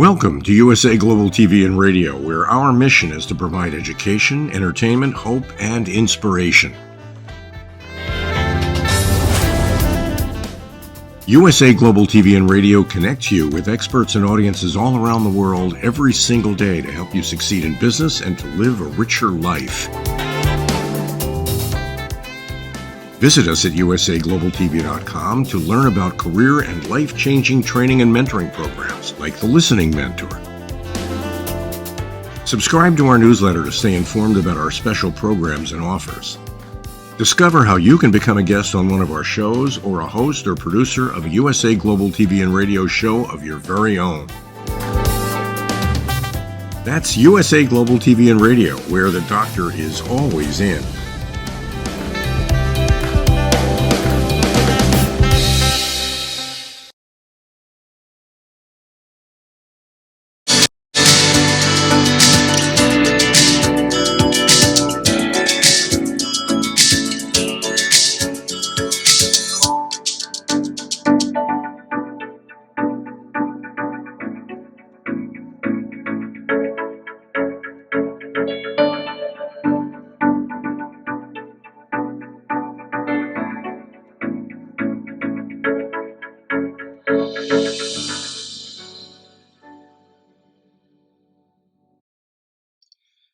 Welcome to USA Global TV and Radio, where our mission is to provide education, entertainment, hope, and inspiration. USA Global TV and Radio connects you with experts and audiences all around the world every single day to help you succeed in business and to live a richer life. Visit us at usaglobaltv.com to learn about career and life-changing training and mentoring programs like the Listening Mentor. Subscribe to our newsletter to stay informed about our special programs and offers. Discover how you can become a guest on one of our shows or a host or producer of a USA Global TV and Radio show of your very own. That's USA Global TV and Radio, where the doctor is always in.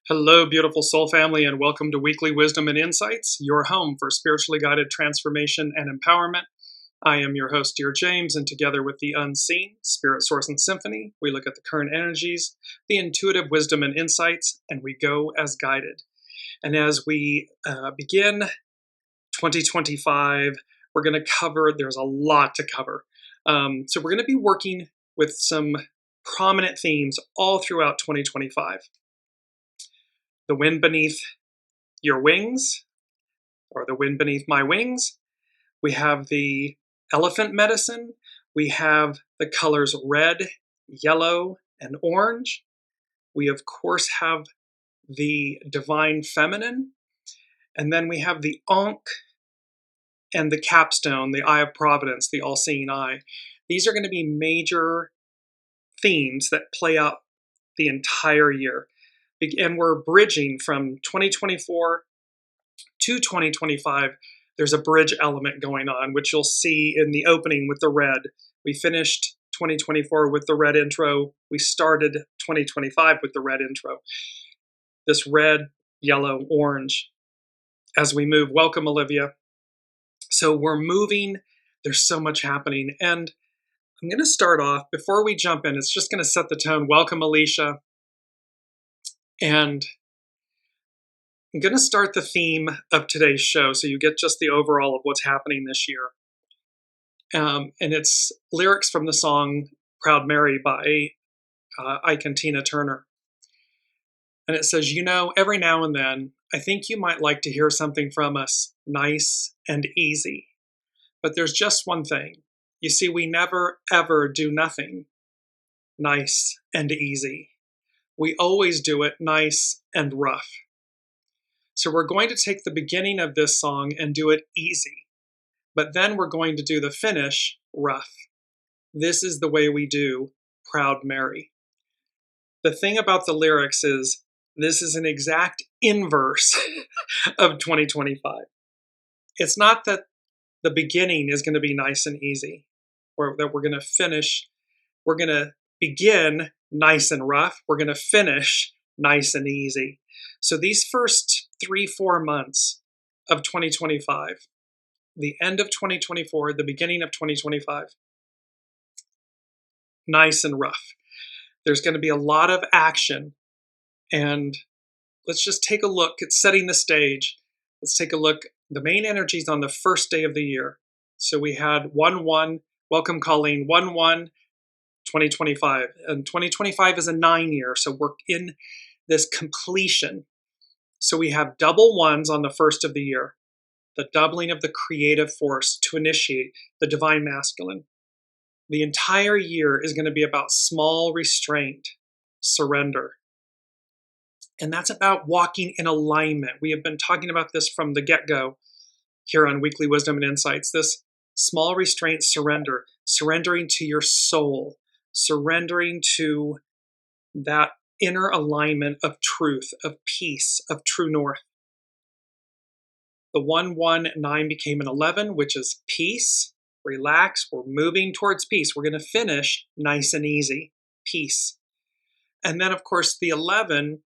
Hello, beautiful soul family, and welcome to Weekly Wisdom and Insights, your home for spiritually guided transformation and empowerment. I am your host, Dearjames, and together with the unseen, Spirit, Source, and Symphony, we look at the current energies, the intuitive wisdom and insights, and we go as guided. And as we begin 2025, we're going to cover, there's a lot to cover. So we're going to be working with some prominent themes all throughout 2025. The wind beneath your wings, or the wind beneath my wings. We have the elephant medicine. We have the colors red, yellow, and orange. We, of course, have the divine feminine. And then we have the Ankh and the capstone, the eye of providence, the all-seeing eye. These are going to be major themes that play out the entire year. And we're bridging from 2024 to 2025. There's a bridge element going on, which you'll see in the opening with the red. We finished 2024 with the red intro. We started 2025 with the red intro. This red, yellow, orange as we move. Welcome, Olivia. So we're moving. There's so much happening. And I'm going to start off, before we jump in, it's just going to set the tone. Welcome, Alicia. And I'm going to start the theme of today's show so you get just the overall of what's happening this year. And it's lyrics from the song Proud Mary by Ike and Tina Turner. And it says, you know, every now and then, I think you might like to hear something from us, nice and easy. But there's just one thing. You see, we never, ever do nothing nice and easy. We always do it nice and rough. So we're going to take the beginning of this song and do it easy, but then we're going to do the finish rough. This is the way we do Proud Mary. The thing about the lyrics is this is an exact inverse of 2025. It's not that the beginning is going to be nice and easy, or that we're going to finish, we're going to begin nice and rough. We're going to finish nice and easy. So these first 3-4 months of 2025, the end of 2024, the beginning of 2025, nice and rough. There's going to be a lot of action. And let's just take a look at setting the stage. Let's take a look. The main energies on the first day of the year. So we had 1-1, welcome Colleen, 1-1, 2025. And 2025 is a 9-year, so we're in this completion. So we have double ones on the first of the year, the doubling of the creative force to initiate the divine masculine. The entire year is going to be about small restraint, surrender. And that's about walking in alignment. We have been talking about this from the get-go here on Weekly Wisdom and Insights, this small restraint, surrender, surrendering to your soul, surrendering to that inner alignment of truth, of peace, of true north. The 1-1-9 became an 11, which is peace, relax. We're moving towards peace. We're going to finish nice and easy, peace. And then, of course, the 11,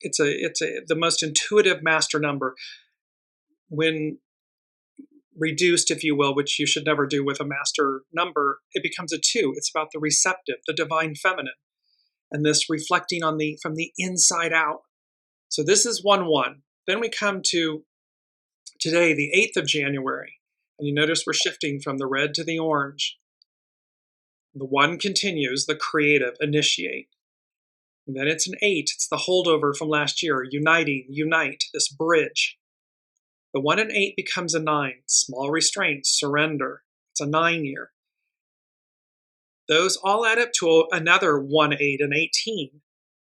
it's the most intuitive master number. When reduced, if you will, which you should never do with a master number, it becomes a 2. It's about the receptive, the divine feminine, and this reflecting on from the inside out. So this is 1-1. Then we come to today, the 8th of January, and you notice we're shifting from the red to the orange. The 1 continues, the creative, initiate. And then it's an 8. It's the holdover from last year, uniting, unite, this bridge. The 1 and 8 becomes a 9, small restraint, surrender. It's a 9 year. Those all add up to another 1, 8, and 18.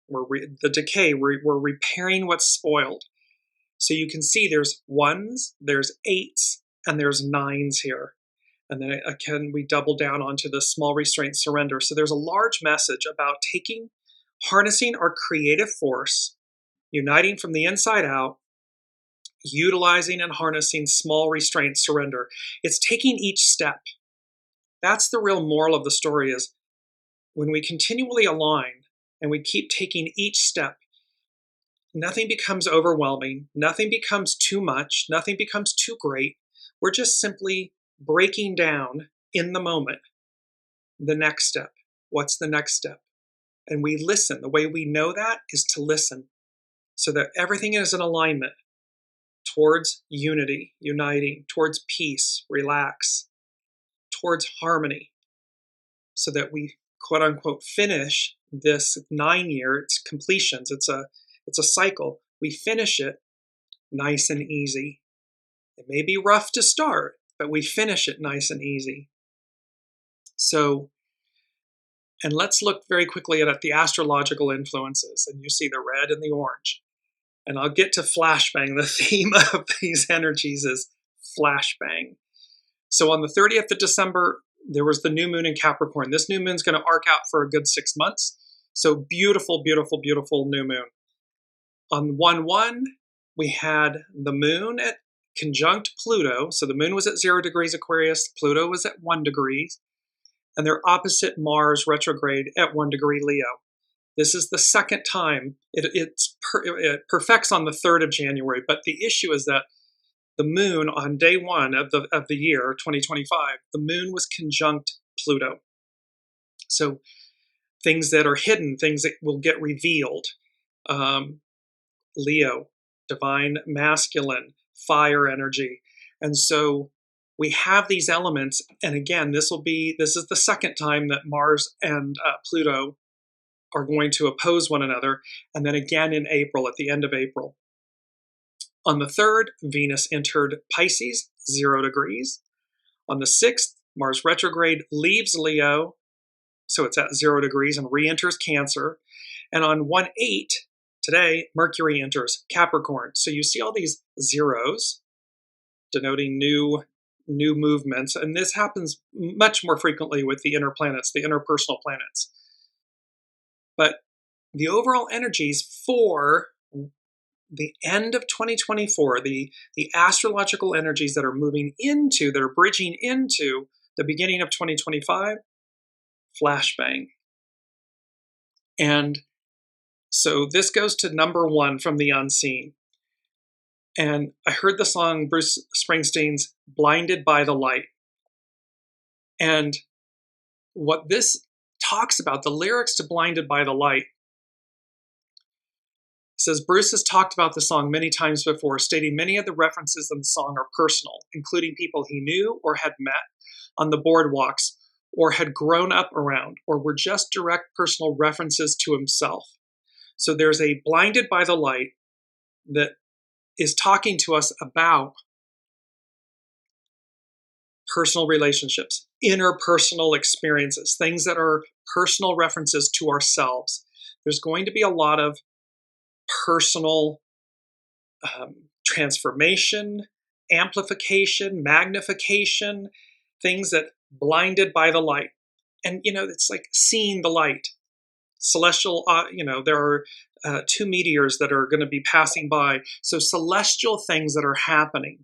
The decay, we're repairing what's spoiled. So you can see there's 1s, there's 8s, and there's 9s here. And then again, we double down onto the small restraint, surrender. So there's a large message about harnessing our creative force, uniting from the inside out, utilizing and harnessing small restraint, surrender. It's taking each step. That's the real moral of the story, is when we continually align and we keep taking each step, nothing becomes overwhelming, nothing becomes too much, nothing becomes too great. We're just simply breaking down in the moment the next step. What's the next step? And we listen. The way we know that is to listen, so that everything is in alignment towards unity, uniting, towards peace, relax, towards harmony, so that we quote unquote finish this 9 year, it's completions, it's a cycle. We finish it nice and easy. It may be rough to start, but we finish it nice and easy. So, and let's look very quickly at the astrological influences, and you see the red and the orange. And I'll get to flashbang. The theme of these energies is flashbang. So on the 30th of December, there was the new moon in Capricorn. This new moon's going to arc out for a good 6 months. So beautiful, beautiful, beautiful new moon. On 1-1, we had the moon at conjunct Pluto. So the moon was at 0 degrees Aquarius, Pluto was at 1 degree, and they're opposite Mars retrograde at 1 degree Leo. This is the second time. It perfects on the 3rd of January, but the issue is that the moon on day 1 of the year, 2025, the moon was conjunct Pluto. So things that are hidden, things that will get revealed. Leo, divine masculine, fire energy. And so we have these elements. And again, this is the second time that Mars and Pluto are going to oppose one another. And then again in April, at the end of April. On the 3rd, Venus entered Pisces, 0 degrees. On the 6th, Mars retrograde leaves Leo, so it's at 0 degrees, and re-enters Cancer. And on 1-8, today, Mercury enters Capricorn. So you see all these zeros denoting new movements, and this happens much more frequently with the inner planets, the interpersonal planets. But the overall energies for the end of 2024, the astrological energies that are bridging into the beginning of 2025, flashbang. And so this goes to number 1 from the unseen. And I heard the song Bruce Springsteen's Blinded by the Light. And what this talks about, the lyrics to Blinded by the Light, says Bruce has talked about the song many times before, stating many of the references in the song are personal, including people he knew or had met on the boardwalks or had grown up around, or were just direct personal references to himself. So there's a Blinded by the Light that is talking to us about personal relationships, interpersonal experiences, things that are personal references to ourselves. There's going to be a lot of personal transformation, amplification, magnification, things that blinded by the light. And, it's like seeing the light. Celestial, there are 2 meteors that are going to be passing by. So celestial things that are happening,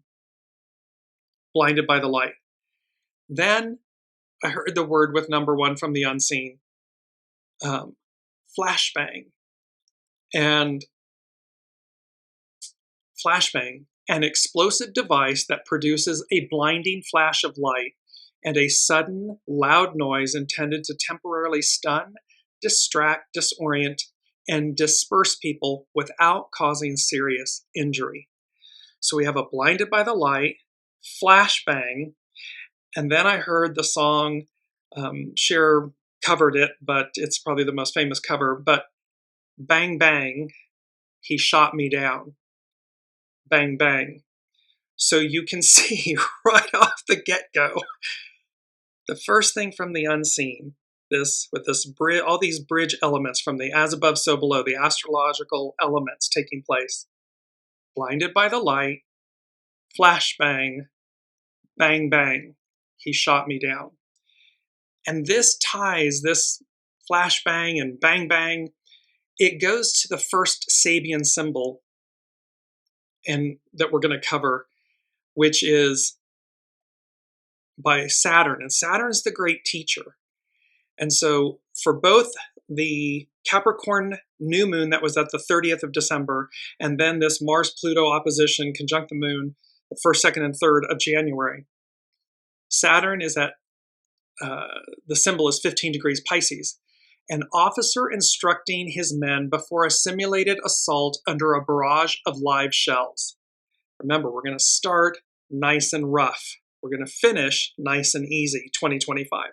blinded by the light. Then I heard the word with number 1 from the unseen, flashbang. And flashbang, an explosive device that produces a blinding flash of light and a sudden, loud noise intended to temporarily stun, distract, disorient, and disperse people without causing serious injury. So we have a blinded by the light, flashbang, and then I heard the song, Cher covered it, but it's probably the most famous cover, but bang, bang, he shot me down. Bang, bang. So you can see right off the get-go, the first thing from the unseen, all these bridge elements from the as above, so below, the astrological elements taking place. Blinded by the light, flashbang, bang, bang, he shot me down. And this flashbang and bang, bang, it goes to the first Sabian symbol and that we're going to cover, which is by Saturn. And Saturn's the great teacher. And so for both the Capricorn new moon that was at the 30th of December, and then this Mars-Pluto opposition conjunct the moon, the 1st, 2nd, and 3rd of January, Saturn is at, the symbol is 15 degrees Pisces, an officer instructing his men before a simulated assault under a barrage of live shells. Remember, we're going to start nice and rough. We're going to finish nice and easy, 2025.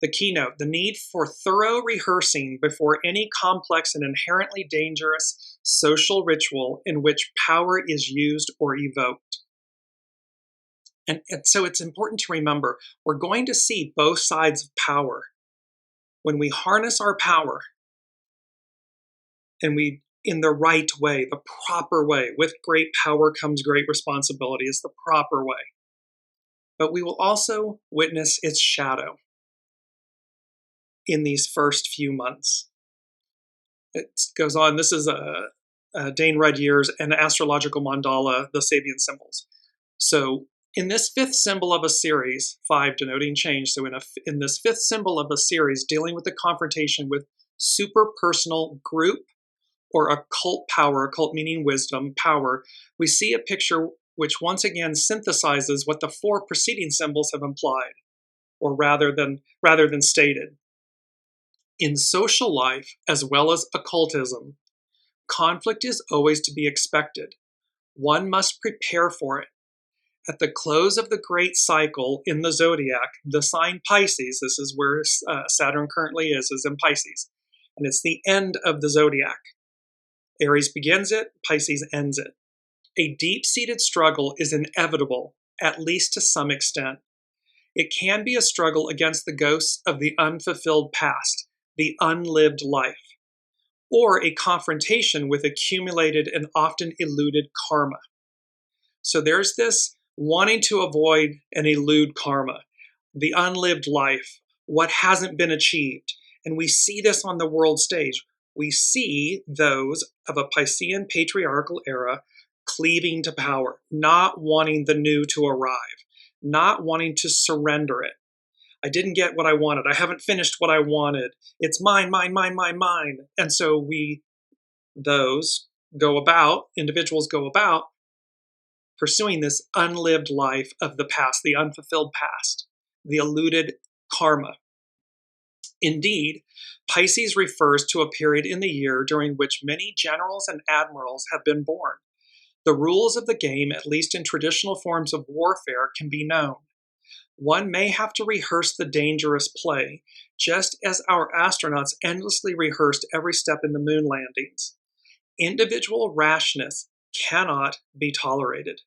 The keynote, the need for thorough rehearsing before any complex and inherently dangerous social ritual in which power is used or evoked. And so it's important to remember, we're going to see both sides of power. When we harness our power, and we, in the right way, the proper way, with great power comes great responsibility, is the proper way. But we will also witness its shadow in these first few months. It goes on. This is Dane Rudyear's An Astrological Mandala, the Sabian Symbols. So in this 5th symbol of a series, 5 denoting change, so in this 5th symbol of a series dealing with the confrontation with superpersonal group or occult power, occult meaning wisdom, power, we see a picture which once again synthesizes what the 4 preceding symbols have implied, or rather than stated. In social life, as well as occultism, conflict is always to be expected. One must prepare for it. At the close of the great cycle in the zodiac, the sign Pisces, this is where Saturn currently is in Pisces, and it's the end of the zodiac. Aries begins it, Pisces ends it. A deep-seated struggle is inevitable, at least to some extent. It can be a struggle against the ghosts of the unfulfilled past, the unlived life, or a confrontation with accumulated and often eluded karma. So there's this wanting to avoid and elude karma, the unlived life, what hasn't been achieved. And we see this on the world stage. We see those of a Piscean patriarchal era cleaving to power, not wanting the new to arrive, not wanting to surrender it. I didn't get what I wanted. I haven't finished what I wanted. It's mine, mine, mine, mine, mine. And so individuals go about pursuing this unlived life of the past, the unfulfilled past, the eluded karma. Indeed, Pisces refers to a period in the year during which many generals and admirals have been born. The rules of the game, at least in traditional forms of warfare, can be known. One may have to rehearse the dangerous play, just as our astronauts endlessly rehearsed every step in the moon landings. Individual rashness cannot be tolerated.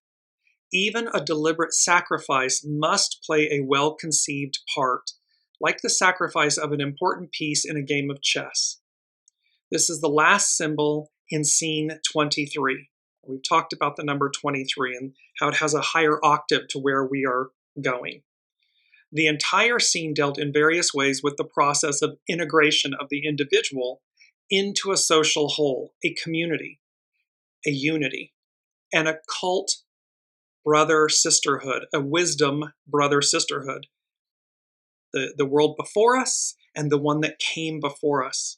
Even a deliberate sacrifice must play a well-conceived part, like the sacrifice of an important piece in a game of chess. This is the last symbol in scene 23. We've talked about the number 23 and how it has a higher octave to where we are going. The entire scene dealt in various ways with the process of integration of the individual into a social whole, a community, a unity, an occult brother-sisterhood, a wisdom brother-sisterhood. The world before us and the one that came before us.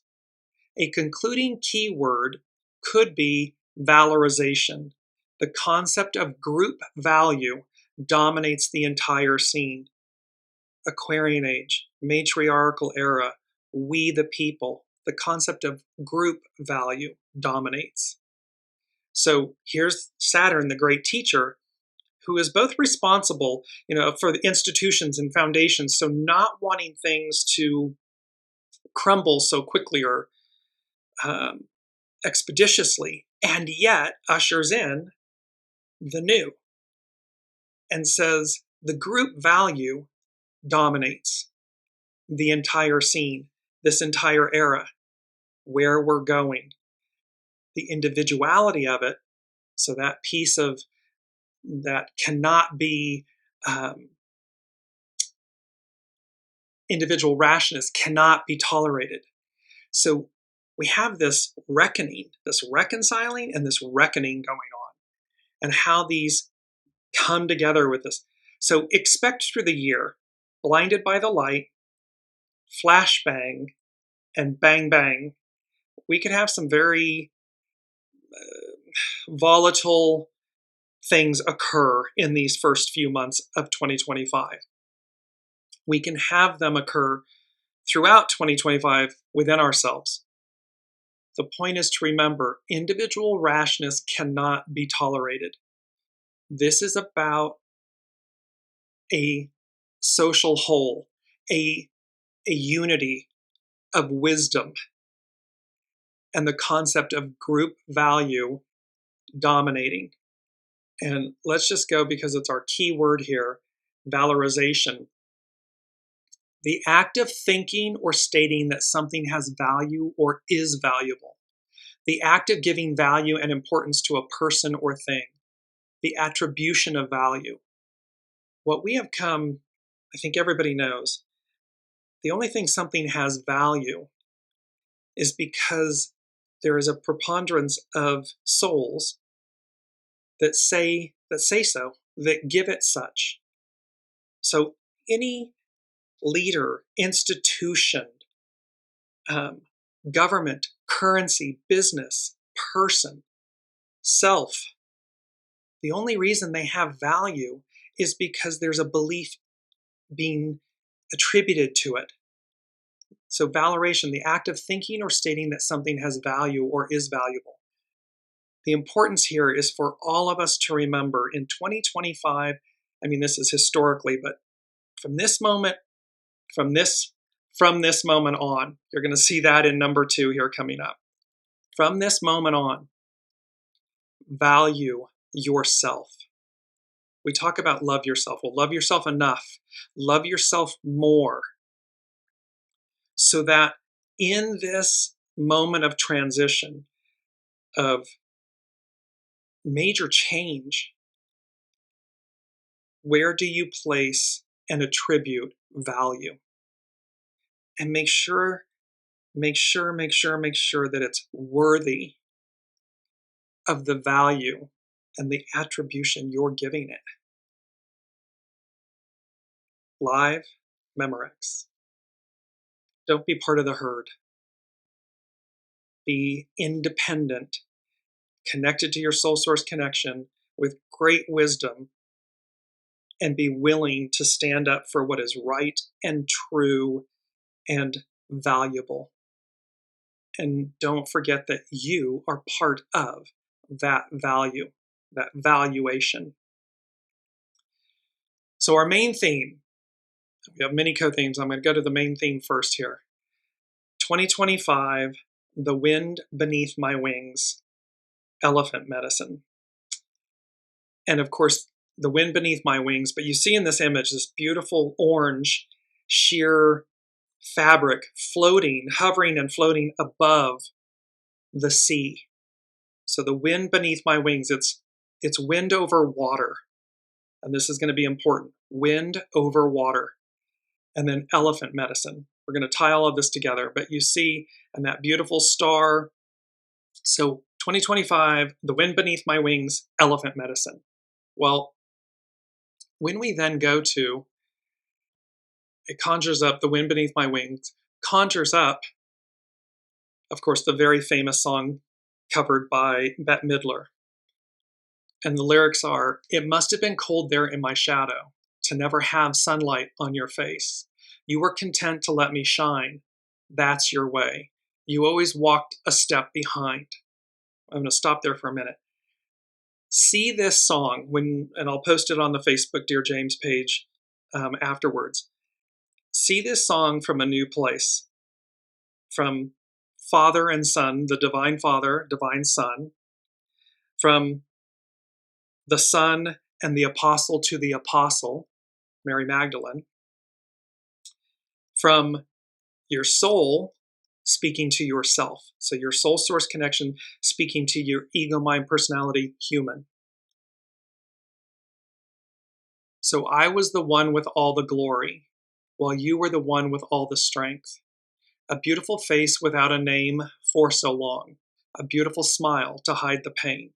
A concluding key word could be valorization. The concept of group value dominates the entire scene. Aquarian age, matriarchal era, we the people. The concept of group value dominates. So here's Saturn, the great teacher, who is both responsible, for the institutions and foundations, so not wanting things to crumble so quickly or expeditiously, and yet ushers in the new and says the group value dominates the entire scene, this entire era, where we're going. The individuality of it, so that piece of that cannot be individual rashness cannot be tolerated. So we have this reckoning, this reconciling, and this reckoning going on, and how these come together with this. So expect through the year, blinded by the light, flashbang, and bang bang, we could have some very volatile things occur in these first few months of 2025. We can have them occur throughout 2025 within ourselves. The point is to remember, individual rashness cannot be tolerated. This is about a social whole, a unity of wisdom, and the concept of group value dominating. And let's just go, because it's our key word here, valorization. The act of thinking or stating that something has value or is valuable. The act of giving value and importance to a person or thing. The attribution of value. What we have come, I think everybody knows, the only thing something has value is because there is a preponderance of souls that say so, that give it such. So any leader, institution, government, currency, business, person, self, the only reason they have value is because there's a belief being attributed to it. So valoration, the act of thinking or stating that something has value or is valuable. The importance here is for all of us to remember in 2025, this is historically, but from this moment on, you're going to see that in number 2 here coming up. From this moment on, value yourself. We talk about love yourself. Well, love yourself enough. Love yourself more. So that in this moment of transition, of major change, where do you place and attribute value? And make sure that it's worthy of the value and the attribution you're giving it. Live Memorex. Don't be part of the herd. Be independent, connected to your soul source connection with great wisdom, and be willing to stand up for what is right and true and valuable. And don't forget that you are part of that value, that valuation. So our main theme, we have many co-themes. I'm going to go to the main theme first here. 2025, the wind beneath my wings, elephant medicine. And of course, the wind beneath my wings, but you see in this image, this beautiful orange sheer fabric floating, hovering and floating above the sea. So the wind beneath my wings, it's wind over water. And this is going to be important. Wind over water. and then elephant medicine. We're going to tie all of this together, but you see, and that beautiful star. So 2025, the wind beneath my wings, elephant medicine. Well, when we then go to, it conjures up, the wind beneath my wings, conjures up, of course, the very famous song covered by Bette Midler. And the lyrics are, "It must have been cold there in my shadow to never have sunlight on your face. You were content to let me shine. That's your way. You always walked a step behind." I'm going to stop there for a minute. See this song and I'll post it on the Facebook Dearjames page afterwards. See this song from a new place, from Father and Son, the Divine Father, Divine Son, from the Son and the Apostle to the Apostle, Mary Magdalene, from your soul speaking to yourself. So your soul source connection speaking to your ego, mind, personality, human. So I was the one with all the glory, while you were the one with all the strength. A beautiful face without a name for so long. A beautiful smile to hide the pain.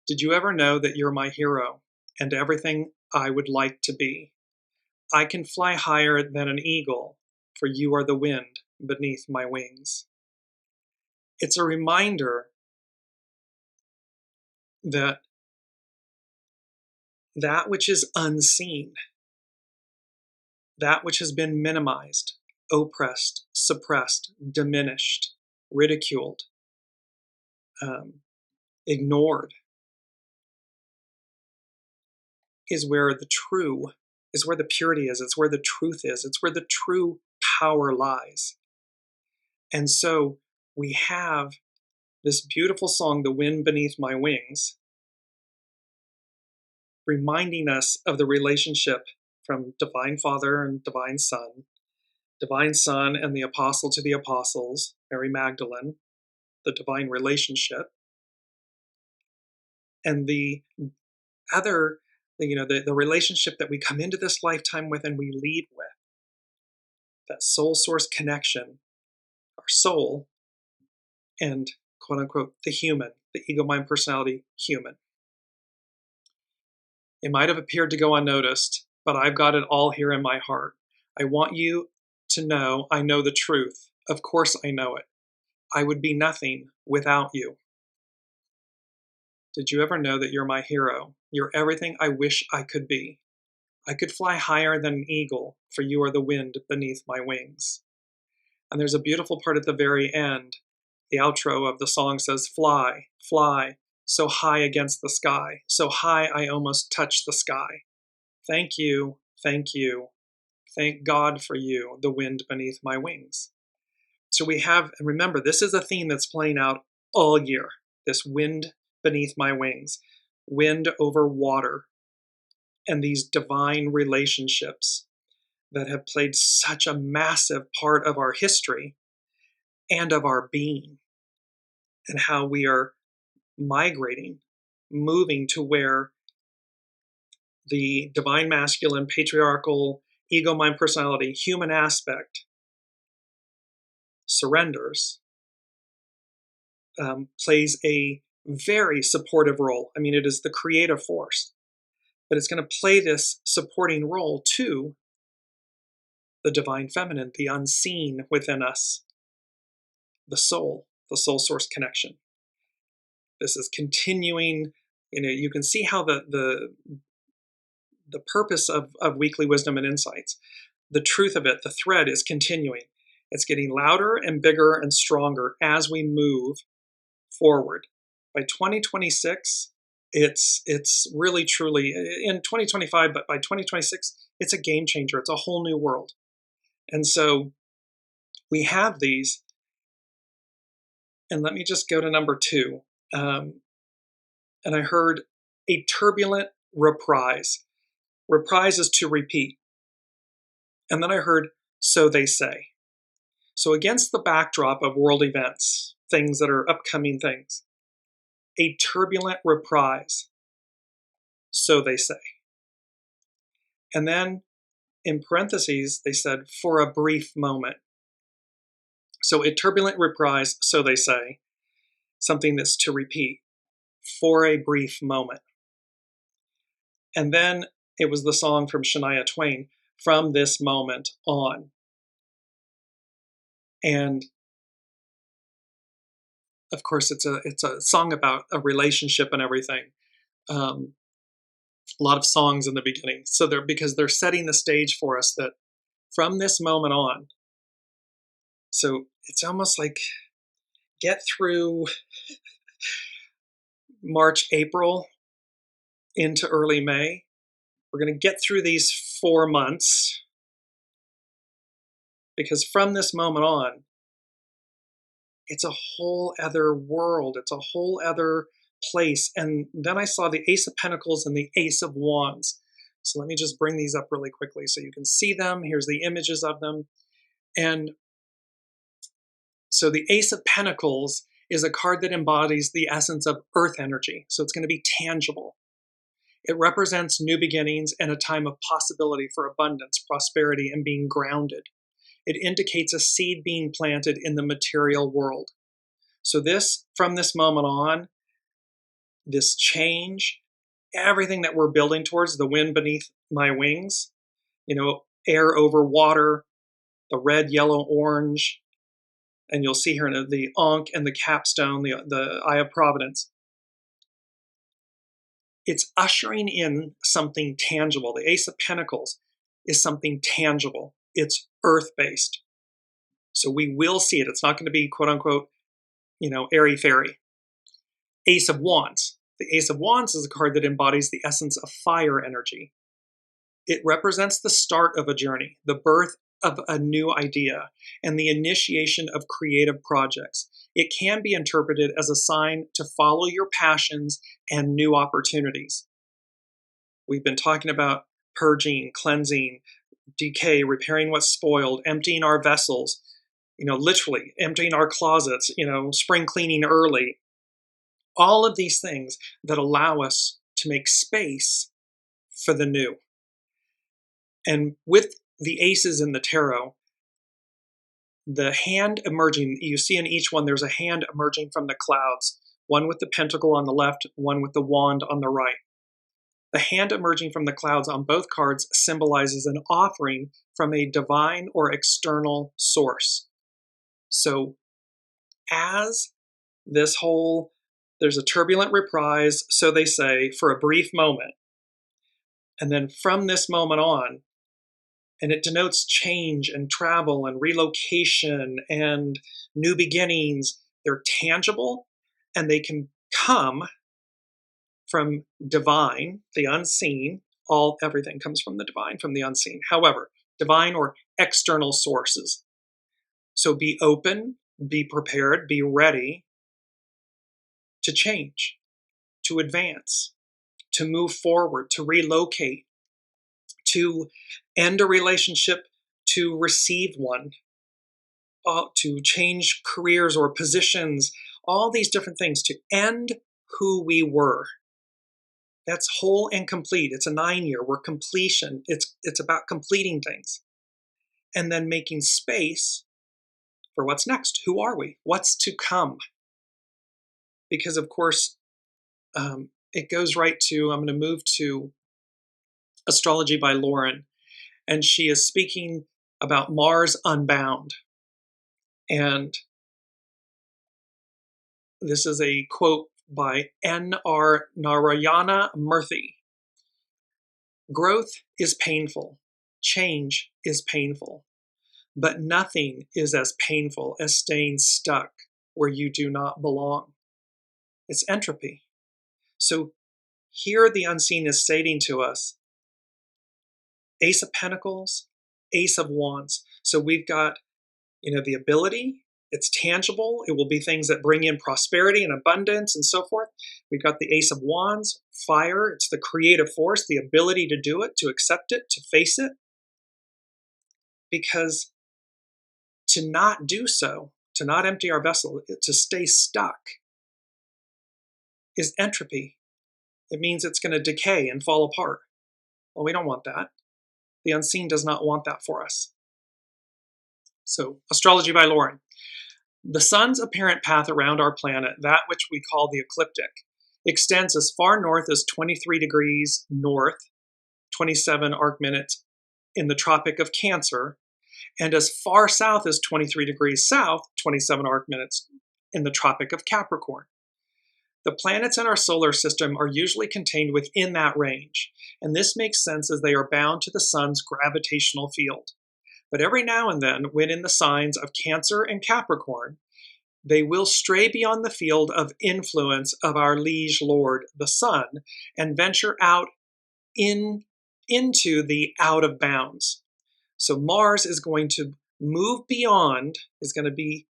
Did you ever know that you're my hero and everything I would like to be? I can fly higher than an eagle, for you are the wind beneath my wings. It's a reminder that that which is unseen, that which has been minimized, oppressed, suppressed, diminished, ridiculed, ignored, is where the true, is where the purity is, it's where the truth is, it's where the true power lies. And so we have this beautiful song, "The Wind Beneath My Wings," reminding us of the relationship from Divine Father and Divine Son and the Apostle to the Apostles, Mary Magdalene, the divine relationship, and the other, the relationship that we come into this lifetime with and we leave with, that soul source connection, our soul, and quote unquote, the human, the ego, mind, personality, human. It might have appeared to go unnoticed, but I've got it all here in my heart. I want you to know I know the truth. Of course I know it. I would be nothing without you. Did you ever know that you're my hero? You're everything I wish I could be. I could fly higher than an eagle, for you are the wind beneath my wings. And there's a beautiful part at the very end. The outro of the song says, "Fly, fly, so high against the sky, so high I almost touch the sky. Thank you, thank you, thank God for you, the wind beneath my wings." So we have, and remember, this is a theme that's playing out all year, this wind beneath my wings, wind over water, and these divine relationships that have played such a massive part of our history and of our being, and how we are migrating, moving to where the divine masculine, patriarchal, ego, mind, personality, human aspect surrenders, plays a very supportive role. I mean, it is the creative force, but it's going to play this supporting role to the divine feminine, the unseen within us, the soul source connection. This is continuing. You can see how the purpose of weekly wisdom and insights, the truth of it, the thread is continuing. It's getting louder and bigger and stronger as we move forward. By 2026, it's really truly, in 2025, but by 2026, it's a game changer. It's a whole new world. And so we have these, and let me just go to number 2. And I heard a turbulent reprise. Reprise is to repeat. And then I heard, so they say. So against the backdrop of world events, things that are upcoming things, a turbulent reprise, so they say. And then in parentheses, they said, for a brief moment. So a turbulent reprise, so they say, something that's to repeat, for a brief moment. And then it was the song from Shania Twain, From This Moment On. And of course, it's a song about a relationship and everything. A lot of songs in the beginning. So because they're setting the stage for us that from this moment on. So it's almost like get through March, April into early May. We're going to get through these 4 months, because from this moment on, it's a whole other world. It's a whole other place. And then I saw the Ace of Pentacles and the Ace of Wands. So let me just bring these up really quickly so you can see them. Here's the images of them. And so the Ace of Pentacles is a card that embodies the essence of earth energy. So it's going to be tangible. It represents new beginnings and a time of possibility for abundance, prosperity, and being grounded. It indicates a seed being planted in the material world. So this, from this moment on, this change, everything that we're building towards, the wind beneath my wings, air over water, the red, yellow, orange, and you'll see here the Ankh and the capstone, the Eye of Providence. It's ushering in something tangible. The Ace of Pentacles is something tangible. It's earth-based. So we will see it. It's not going to be, quote unquote, airy-fairy. Ace of Wands. The Ace of Wands is a card that embodies the essence of fire energy. It represents the start of a journey, the birth of a new idea, and the initiation of creative projects. It can be interpreted as a sign to follow your passions and new opportunities. We've been talking about purging, cleansing, decay, repairing what's spoiled, emptying our vessels, literally emptying our closets, spring cleaning early. All of these things that allow us to make space for the new. And with the aces in the tarot, the hand emerging, you see in each one, there's a hand emerging from the clouds, one with the pentacle on the left, one with the wand on the right. The hand emerging from the clouds on both cards symbolizes an offering from a divine or external source. So as there's a turbulent reprise, so they say, for a brief moment. And then from this moment on, and it denotes change and travel and relocation and new beginnings. They're tangible, and they can come from divine, the unseen. Everything comes from the divine, from the unseen. However, divine or external sources. So be open, be prepared, be ready to change, to advance, to move forward, to relocate, to end a relationship, to receive one, to change careers or positions, all these different things, to end who we were. That's whole and complete. It's a 9-year. We're completion. It's about completing things. And then making space for what's next. Who are we? What's to come? Because, of course, it goes right to, I'm going to move to Astrology by Lauren. And she is speaking about Mars Unbound. And this is a quote by N.R. Narayana Murthy. Growth is painful. Change is painful. But nothing is as painful as staying stuck where you do not belong. It's entropy. So here the unseen is stating to us, Ace of Pentacles, Ace of Wands. So we've got, the ability. It's tangible. It will be things that bring in prosperity and abundance and so forth. We've got the Ace of Wands, fire. It's the creative force, the ability to do it, to accept it, to face it. Because to not do so, to not empty our vessel, to stay stuck, is entropy. It means it's going to decay and fall apart. Well, we don't want that. The unseen does not want that for us. So, astrology by Lauren. The sun's apparent path around our planet, that which we call the ecliptic, extends as far north as 23 degrees north, 27 arc minutes in the Tropic of Cancer, and as far south as 23 degrees south, 27 arc minutes in the Tropic of Capricorn. The planets in our solar system are usually contained within that range, and this makes sense as they are bound to the sun's gravitational field. But every now and then, when in the signs of Cancer and Capricorn, they will stray beyond the field of influence of our liege lord, the sun, and venture out into the out of bounds. So Mars is going to move beyond, is going to be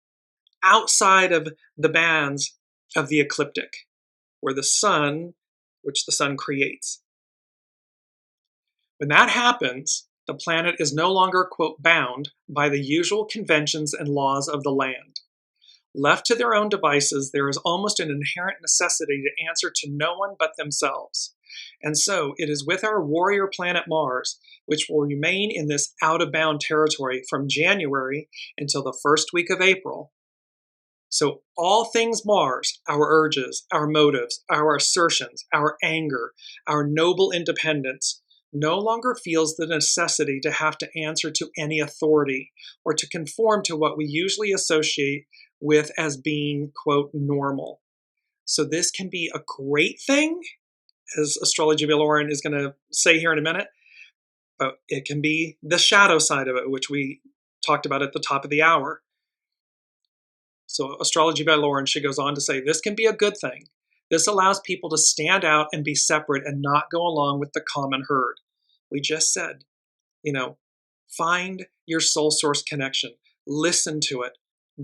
outside of the bands of the ecliptic, where the sun, which the sun creates. When that happens, the planet is no longer, quote, bound by the usual conventions and laws of the land. Left to their own devices, there is almost an inherent necessity to answer to no one but themselves. And so it is with our warrior planet Mars, which will remain in this out-of-bound territory from January until the first week of April. So all things Mars, our urges, our motives, our assertions, our anger, our noble independence, no longer feels the necessity to have to answer to any authority or to conform to what we usually associate with as being, quote, normal. So this can be a great thing, as Astrology by Lauren is going to say here in a minute, but it can be the shadow side of it, which we talked about at the top of the hour. So Astrology by Lauren, she goes on to say, this can be a good thing. This allows people to stand out and be separate and not go along with the common herd. We just said, find your soul source connection, listen to it,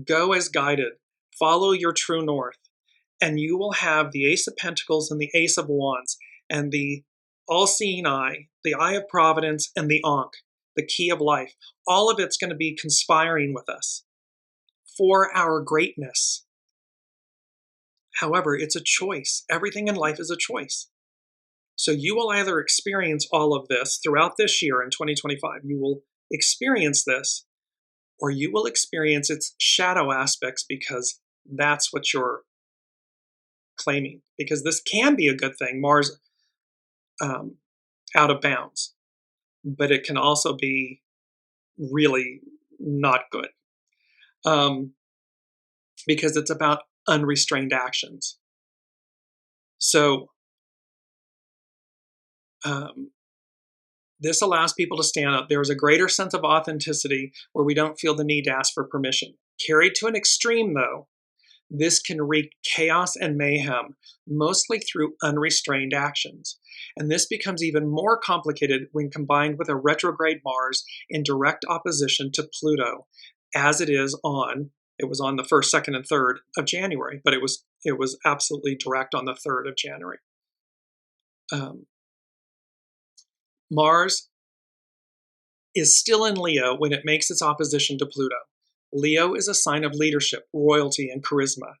go as guided, follow your true north, and you will have the Ace of Pentacles and the Ace of Wands and the all-seeing eye, the Eye of Providence and the Ankh, the Key of Life. All of it's going to be conspiring with us for our greatness. However, it's a choice. Everything in life is a choice. So you will either experience all of this throughout this year in 2025. You will experience this, or you will experience its shadow aspects because that's what you're claiming. Because this can be a good thing, Mars out of bounds, but it can also be really not good because it's about unrestrained actions. So this allows people to stand up. There is a greater sense of authenticity where we don't feel the need to ask for permission. Carried to an extreme, though, this can wreak chaos and mayhem, mostly through unrestrained actions. And this becomes even more complicated when combined with a retrograde Mars in direct opposition to Pluto, as it was on the 1st, 2nd, and 3rd of January, but it was absolutely direct on the 3rd of January. Mars is still in Leo when it makes its opposition to Pluto. Leo is a sign of leadership, royalty, and charisma.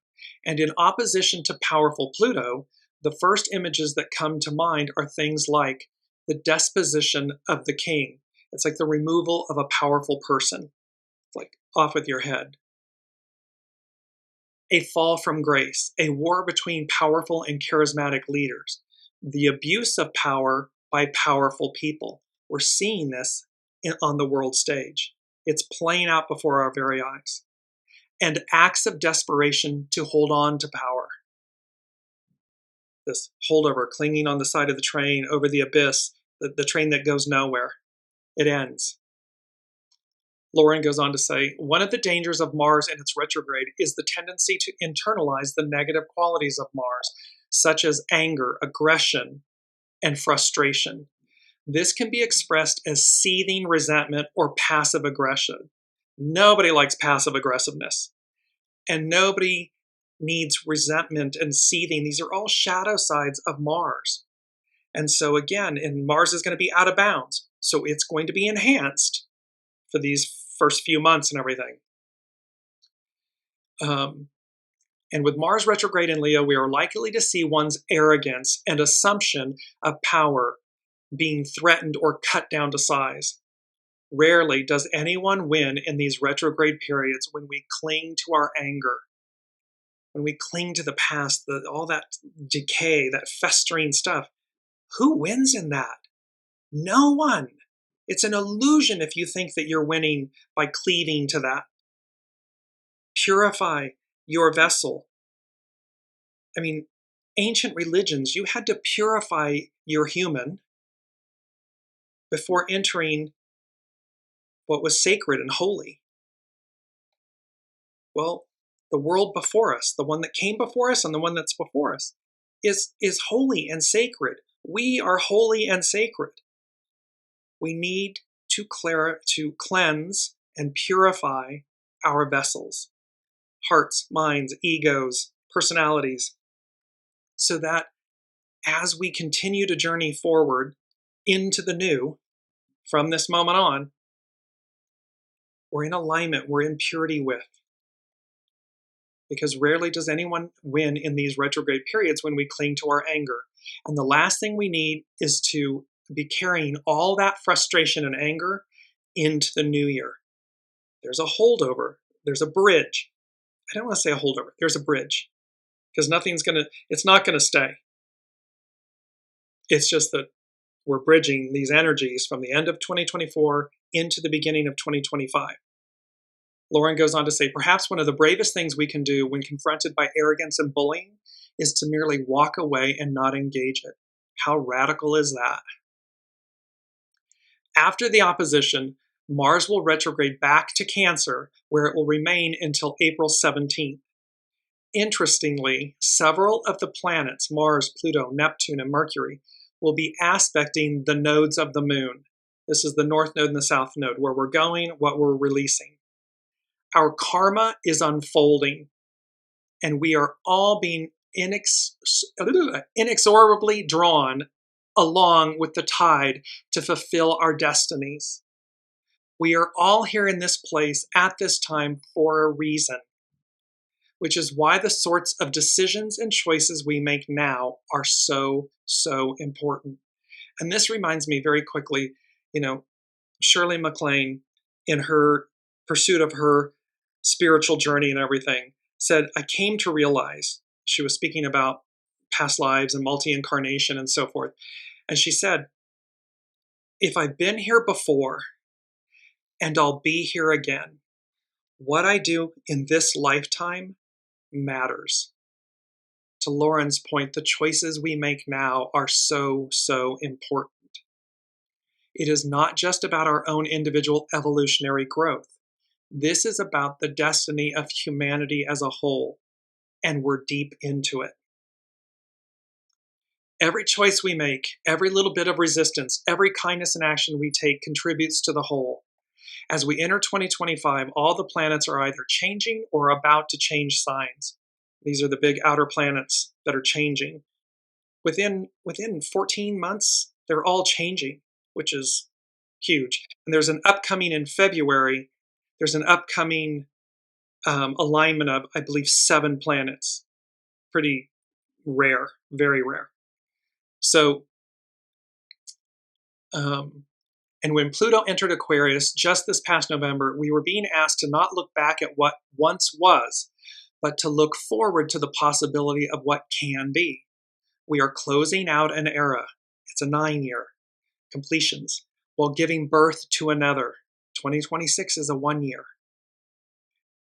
And in opposition to powerful Pluto, the first images that come to mind are things like the disposition of the king. It's like the removal of a powerful person. It's like off with your head. A fall from grace, a war between powerful and charismatic leaders, the abuse of power by powerful people. We're seeing this on the world stage. It's playing out before our very eyes. And acts of desperation to hold on to power. This holdover, clinging on the side of the train over the abyss, the train that goes nowhere. It ends. Lauren goes on to say, one of the dangers of Mars in its retrograde is the tendency to internalize the negative qualities of Mars, such as anger, aggression, and frustration. This can be expressed as seething resentment or passive aggression. Nobody likes passive aggressiveness. And nobody needs resentment and seething. These are all shadow sides of Mars. And so again, and Mars is going to be out of bounds. So it's going to be enhanced for these first few months and everything. And with Mars retrograde in Leo, we are likely to see one's arrogance and assumption of power being threatened or cut down to size. Rarely does anyone win in these retrograde periods when we cling to our anger, when we cling to the past, all that decay, that festering stuff. Who wins in that? No one. It's an illusion if you think that you're winning by cleaving to that. Purify your vessel. I mean, ancient religions, you had to purify your human before entering what was sacred and holy. Well, the world before us, the one that came before us and the one that's before us, is holy and sacred. We are holy and sacred. We need to cleanse and purify our vessels, hearts, minds, egos, personalities, so that as we continue to journey forward into the new, from this moment on, we're in alignment, we're in purity with. Because rarely does anyone win in these retrograde periods when we cling to our anger. And the last thing we need is to be carrying all that frustration and anger into the new year. There's a holdover. There's a bridge. I don't want to say a holdover. There's a bridge. Because it's not going to stay. It's just that we're bridging these energies from the end of 2024 into the beginning of 2025. Lauren goes on to say, perhaps one of the bravest things we can do when confronted by arrogance and bullying is to merely walk away and not engage it. How radical is that? After the opposition, Mars will retrograde back to Cancer, where it will remain until April 17th. Interestingly, several of the planets, Mars, Pluto, Neptune, and Mercury, will be aspecting the nodes of the moon. This is the North Node and the South Node, where we're going, what we're releasing. Our karma is unfolding, and we are all being inexorably drawn along with the tide to fulfill our destinies. We are all here in this place at this time for a reason, which is why the sorts of decisions and choices we make now are so, so important. And this reminds me very quickly, Shirley MacLaine, in her pursuit of her spiritual journey and everything, said, I came to realize, she was speaking about past lives and multi-incarnation and so forth. And she said, if I've been here before and I'll be here again, what I do in this lifetime matters. To Lauren's point, the choices we make now are so, so important. It is not just about our own individual evolutionary growth. This is about the destiny of humanity as a whole, and we're deep into it. Every choice we make, every little bit of resistance, every kindness and action we take contributes to the whole. As we enter 2025, all the planets are either changing or about to change signs. These are the big outer planets that are changing. Within 14 months, they're all changing, which is huge. And there's an upcoming in February, there's an upcoming alignment of, I believe, 7 planets. Pretty rare, very rare. So, and when Pluto entered Aquarius just this past November, we were being asked to not look back at what once was, but to look forward to the possibility of what can be. We are closing out an era. It's a 9-year completions, while giving birth to another. 2026 is a 1-year.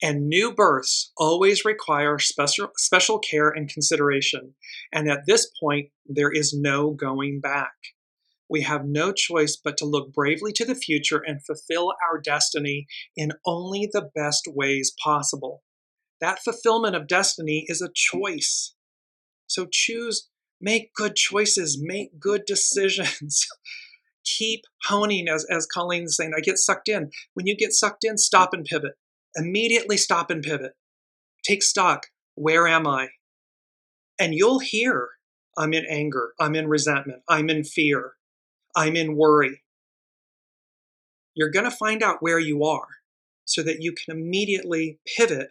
And new births always require special care and consideration. And at this point, there is no going back. We have no choice but to look bravely to the future and fulfill our destiny in only the best ways possible. That fulfillment of destiny is a choice. So choose, make good choices, make good decisions. Keep honing, as Colleen's saying, I get sucked in. When you get sucked in, stop and pivot. Immediately stop and pivot. Take stock. Where am I? And you'll hear, I'm in anger, I'm in resentment, I'm in fear, I'm in worry. You're going to find out where you are so that you can immediately pivot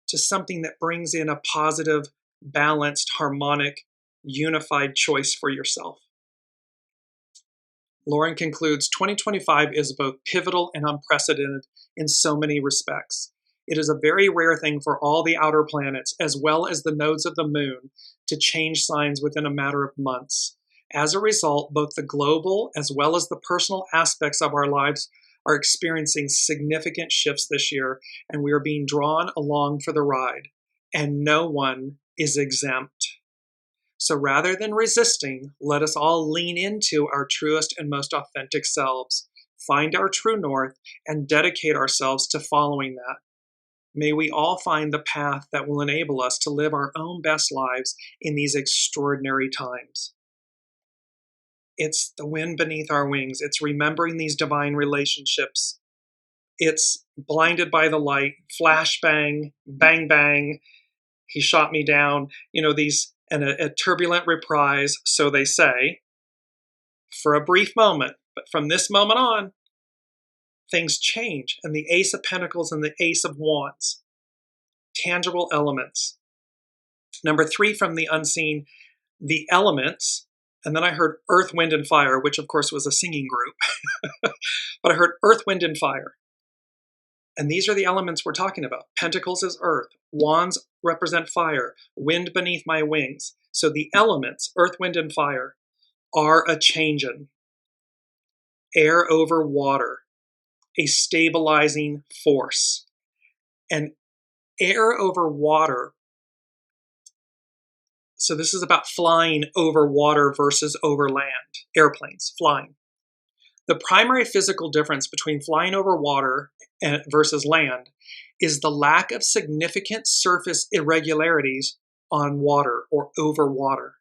to something that brings in a positive, balanced, harmonic, unified choice for yourself. Lauren concludes, 2025 is both pivotal and unprecedented in so many respects. It is a very rare thing for all the outer planets, as well as the nodes of the moon, to change signs within a matter of months. As a result, both the global as well as the personal aspects of our lives are experiencing significant shifts this year, and we are being drawn along for the ride, and no one is exempt. So rather than resisting, let us all lean into our truest and most authentic selves, find our true north, and dedicate ourselves to following that. May we all find the path that will enable us to live our own best lives in these extraordinary times. It's the wind beneath our wings. It's remembering these divine relationships. It's blinded by the light, flash bang, bang bang, he shot me down, these, and a turbulent reprise, so they say, for a brief moment. But from this moment on, things change, and the Ace of Pentacles and the Ace of Wands, tangible elements. Number 3 from the unseen, the elements, and then I heard Earth, Wind, and Fire, which of course was a singing group, but I heard Earth, Wind, and Fire. And these are the elements we're talking about. Pentacles is earth, wands represent fire, wind beneath my wings. So the elements, earth, wind, and fire, are a changin'. Air over water, a stabilizing force. And air over water, so this is about flying over water versus over land, airplanes, flying. The primary physical difference between flying over water versus land is the lack of significant surface irregularities on water or over water,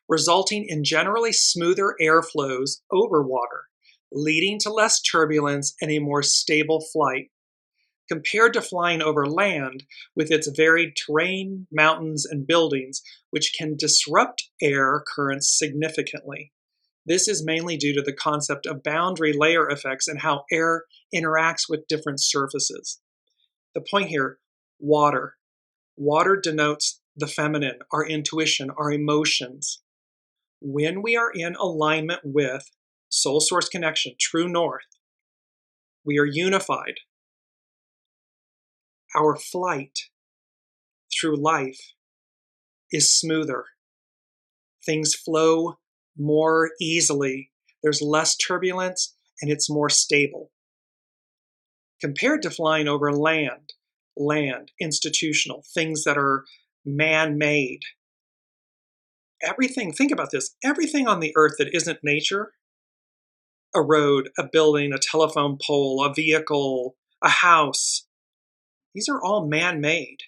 resulting in generally smoother airflows over water, leading to less turbulence and a more stable flight, compared to flying over land with its varied terrain, mountains, and buildings, which can disrupt air currents significantly. This is mainly due to the concept of boundary layer effects and how air interacts with different surfaces. The point here, water. Water denotes the feminine, our intuition, our emotions. When we are in alignment with soul source connection, true north, we are unified. Our flight through life is smoother. Things flow more easily. There's less turbulence and it's more stable. Compared to flying over land, institutional, things that are man-made. Everything, think about this, everything on the earth that isn't nature, a road, a building, a telephone pole, a vehicle, a house, these are all man-made.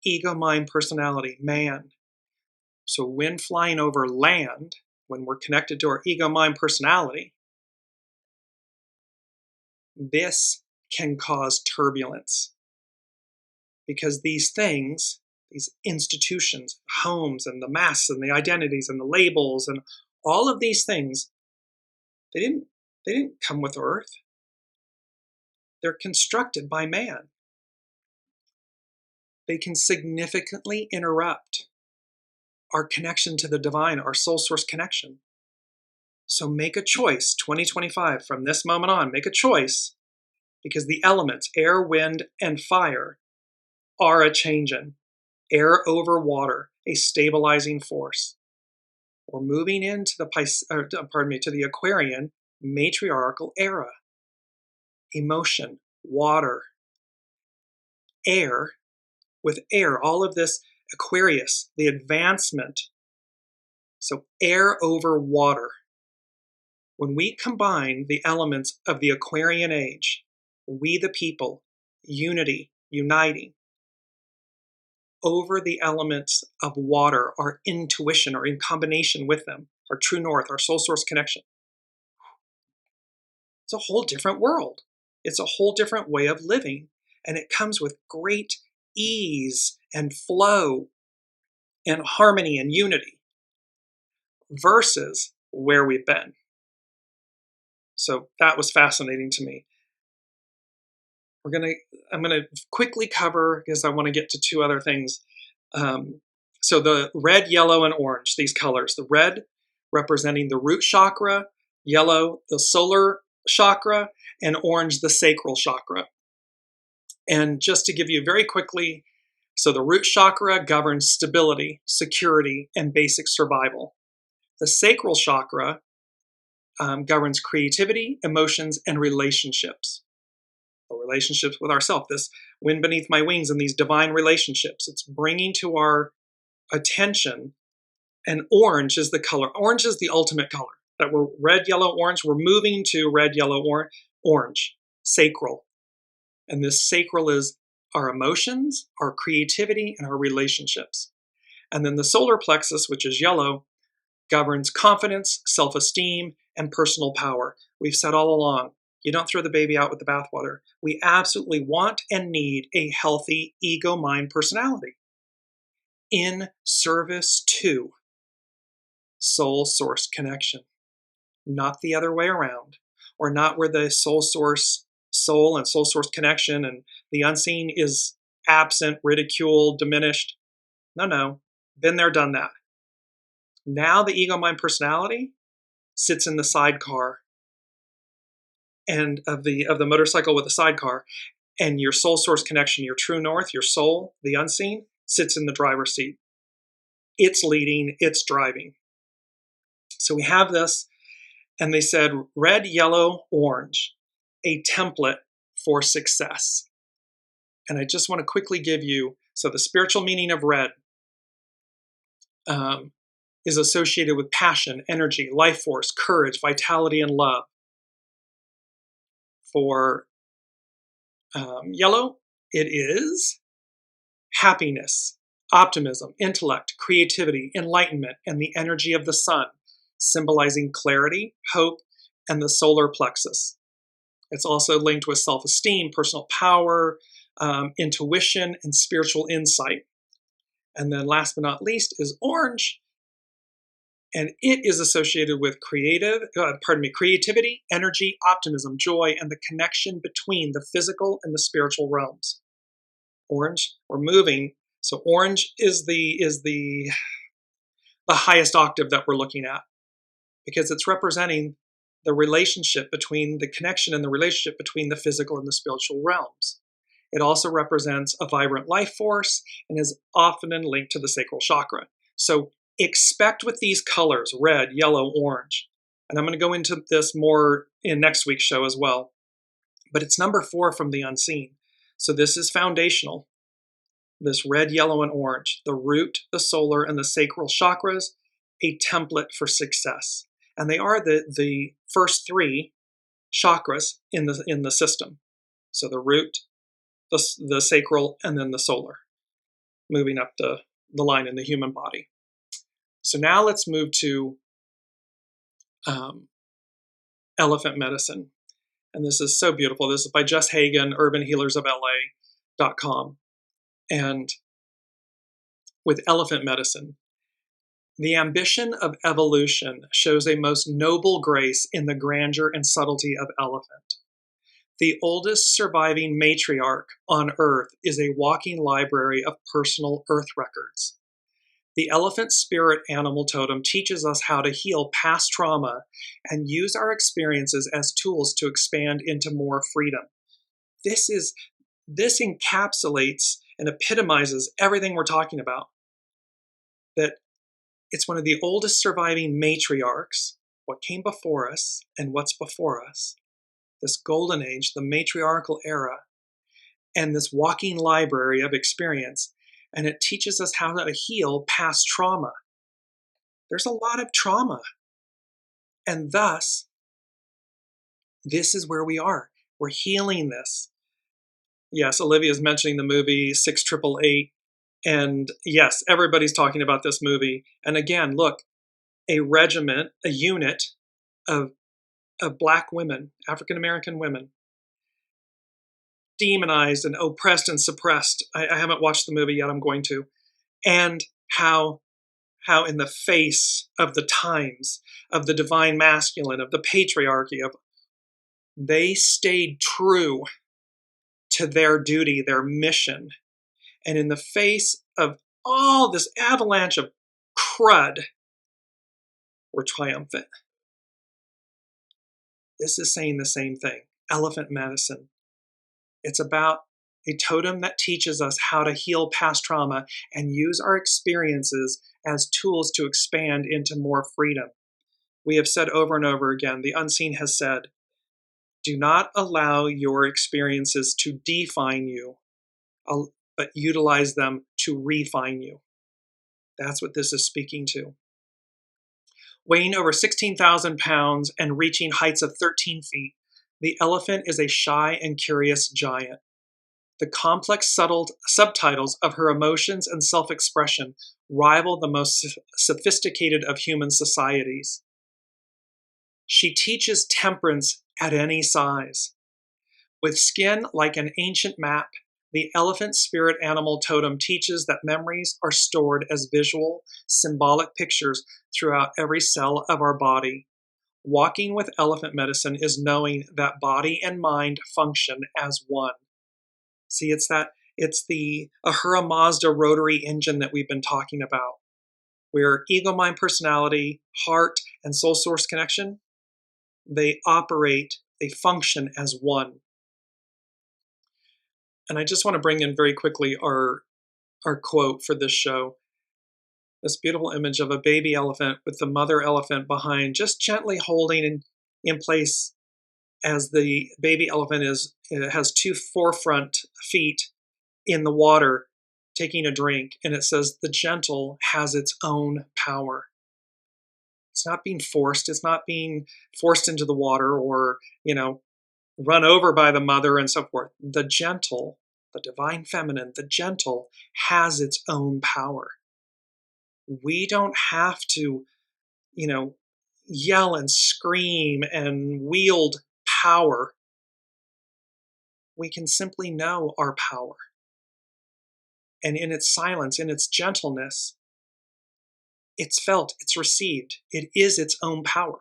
Ego, mind, personality, man. So when flying over land, when we're connected to our ego, mind, personality, this can cause turbulence. Because these things, these institutions, homes, and the masks, and the identities, and the labels, and all of these things, they didn't come with Earth. They're constructed by man. They can significantly interrupt our connection to the divine, our soul source connection. So make a choice, 2025, from this moment on, make a choice, because the elements, air, wind, and fire, are a changin'. Air over water, a stabilizing force. We're moving into the Aquarian matriarchal era. Emotion, water, air, with air, all of this Aquarius, the advancement. So air over water. When we combine the elements of the Aquarian age, we the people, unity, uniting, over the elements of water, our intuition, or in combination with them, our true north, our soul source connection. It's a whole different world. It's a whole different way of living, and it comes with great ease and flow and harmony and unity versus where we've been. So that was fascinating to me. I'm gonna quickly cover, because I want to get to 2 other things. So the red, yellow, and orange, these colors. The red representing the root chakra, yellow, the solar chakra, and orange, the sacral chakra. And just to give you very quickly, so the root chakra governs stability, security, and basic survival. The sacral chakra governs creativity, emotions, and relationships. The relationships with ourselves, this wind beneath my wings and these divine relationships. It's bringing to our attention, and orange is the color. Orange is the ultimate color. That we're red, yellow, orange. We're moving to red, yellow, orange, sacral. And this sacral is our emotions, our creativity, and our relationships. And then the solar plexus, which is yellow, governs confidence, self-esteem, and personal power. We've said all along, you don't throw the baby out with the bathwater. We absolutely want and need a healthy ego-mind personality in service to soul source connection, not the other way around, or not where the soul and soul source connection and the unseen is absent, ridiculed, diminished. No, been there, done that. Now the ego-mind personality sits in the sidecar and of the motorcycle with the sidecar, and your soul source connection, your true north, your soul, the unseen, sits in the driver's seat. It's leading, it's driving. So we have this, and they said red, yellow, orange, a template for success. And I just want to quickly give you, so the spiritual meaning of red is associated with passion, energy, life force, courage, vitality, and love. For yellow, it is happiness, optimism, intellect, creativity, enlightenment, and the energy of the sun, symbolizing clarity, hope, and the solar plexus. It's also linked with self-esteem, personal power, intuition, and spiritual insight. And then last but not least is orange, and it is associated with creativity, energy, optimism, joy, and the connection between the physical and the spiritual realms. Orange, we're moving. So orange is the highest octave that we're looking at, because it's representing the relationship between the connection and the relationship between the physical and the spiritual realms. It also represents a vibrant life force and is often linked to the sacral chakra. So expect with these colors, red, yellow, orange. And I'm going to go into this more in next week's show as well. But it's number 4 from the unseen. So this is foundational. This red, yellow, and orange, the root, the solar, and the sacral chakras, a template for success. And they are the first 3 chakras in the system. So the root, the sacral, and then the solar, moving up the line in the human body. So now let's move to elephant medicine. And this is so beautiful. This is by Jess Hagen, urbanhealersofla.com. And with elephant medicine, the ambition of evolution shows a most noble grace in the grandeur and subtlety of elephant. The oldest surviving matriarch on Earth is a walking library of personal Earth records. The elephant spirit animal totem teaches us how to heal past trauma and use our experiences as tools to expand into more freedom. This encapsulates and epitomizes everything we're talking about. That it's one of the oldest surviving matriarchs, what came before us and what's before us. This golden age, the matriarchal era, and this walking library of experience. And it teaches us how to heal past trauma. There's a lot of trauma. And thus, this is where we are. We're healing this. Yes, Olivia's mentioning the movie 6888. And yes, everybody's talking about this movie. And again, look, a regiment, a unit of Black women, African-American women, demonized and oppressed and suppressed. I haven't watched the movie yet, I'm going to. And how in the face of the times, of the divine masculine, of the patriarchy, they stayed true to their duty, their mission. And in the face of all this avalanche of crud, or triumphant. This is saying the same thing. Elephant medicine. It's about a totem that teaches us how to heal past trauma and use our experiences as tools to expand into more freedom. We have said over and over again, the unseen has said, do not allow your experiences to define you, but utilize them to refine you. That's what this is speaking to. Weighing over 16,000 pounds and reaching heights of 13 feet, the elephant is a shy and curious giant. The complex, subtle subtitles of her emotions and self-expression rival the most sophisticated of human societies. She teaches temperance at any size. With skin like an ancient map, the elephant spirit animal totem teaches that memories are stored as visual, symbolic pictures throughout every cell of our body. Walking with elephant medicine is knowing that body and mind function as one. See, it's the Ahura Mazda rotary engine that we've been talking about, where ego, mind, personality, heart, and soul source connection, they function as one. And I just want to bring in very quickly our quote for this show. This beautiful image of a baby elephant with the mother elephant behind, just gently holding in place as the baby elephant has two forefront feet in the water taking a drink. And it says, the gentle has its own power. It's not being forced. It's not being forced into the water or, run over by the mother and so forth. The gentle, the divine feminine, the gentle has its own power. We don't have to, yell and scream and wield power. We can simply know our power. And in its silence, in its gentleness, it's felt, it's received. It is its own power.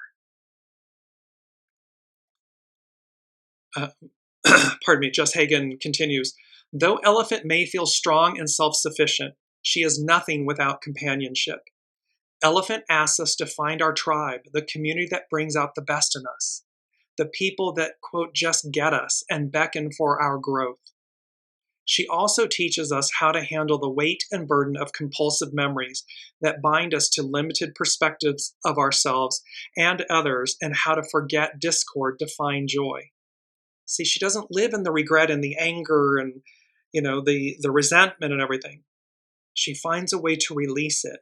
Pardon me, Jess Hagen continues, though elephant may feel strong and self-sufficient, she is nothing without companionship. Elephant asks us to find our tribe, the community that brings out the best in us, the people that, quote, just get us and beckon for our growth. She also teaches us how to handle the weight and burden of compulsive memories that bind us to limited perspectives of ourselves and others, and how to forget discord to find joy. See, she doesn't live in the regret and the anger and, the resentment and everything. She finds a way to release it.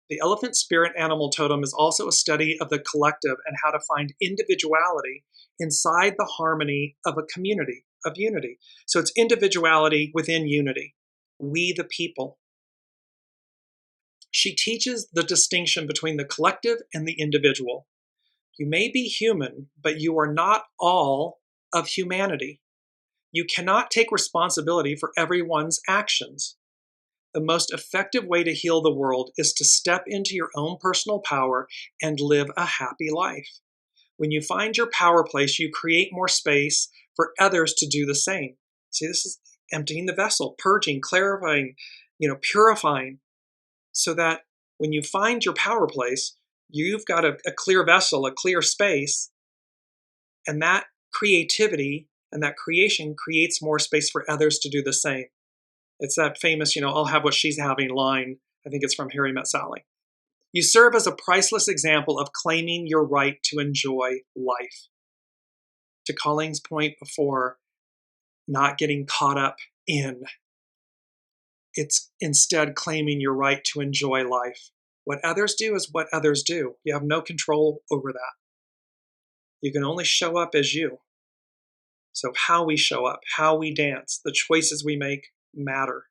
The elephant spirit animal totem is also a study of the collective and how to find individuality inside the harmony of a community, of unity. So it's individuality within unity. We the people. She teaches the distinction between the collective and the individual. You may be human, but you are not all of humanity. You cannot take responsibility for everyone's actions. The most effective way to heal the world is to step into your own personal power and live a happy life. When you find your power place, you create more space for others to do the same. See, this is emptying the vessel, purging, clarifying, purifying, so that when you find your power place, you've got a clear vessel, a clear space, and that creativity and that creation creates more space for others to do the same. It's that famous, I'll have what she's having line. I think it's from Harry Met Sally. You serve as a priceless example of claiming your right to enjoy life. To Colleen's point before, not getting caught up in. It's instead claiming your right to enjoy life. What others do is what others do. You have no control over that. You can only show up as you. So how we show up, how we dance, the choices we make matter.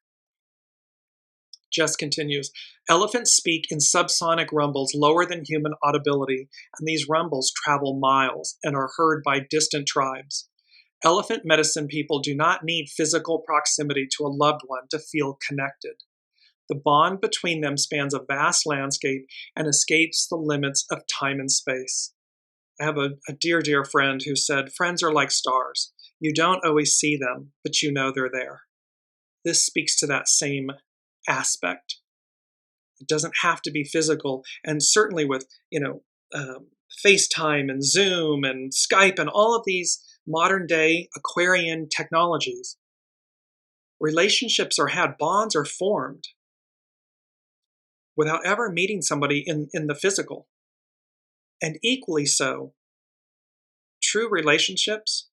Jess continues, elephants speak in subsonic rumbles lower than human audibility, and these rumbles travel miles and are heard by distant tribes. Elephant medicine people do not need physical proximity to a loved one to feel connected. The bond between them spans a vast landscape and escapes the limits of time and space. I have a dear, dear friend who said, friends are like stars. You don't always see them, but you know they're there. This speaks to that same aspect. It doesn't have to be physical. And certainly with, FaceTime and Zoom and Skype and all of these modern day Aquarian technologies, relationships are had, bonds are formed without ever meeting somebody in the physical. And equally so, true relationships,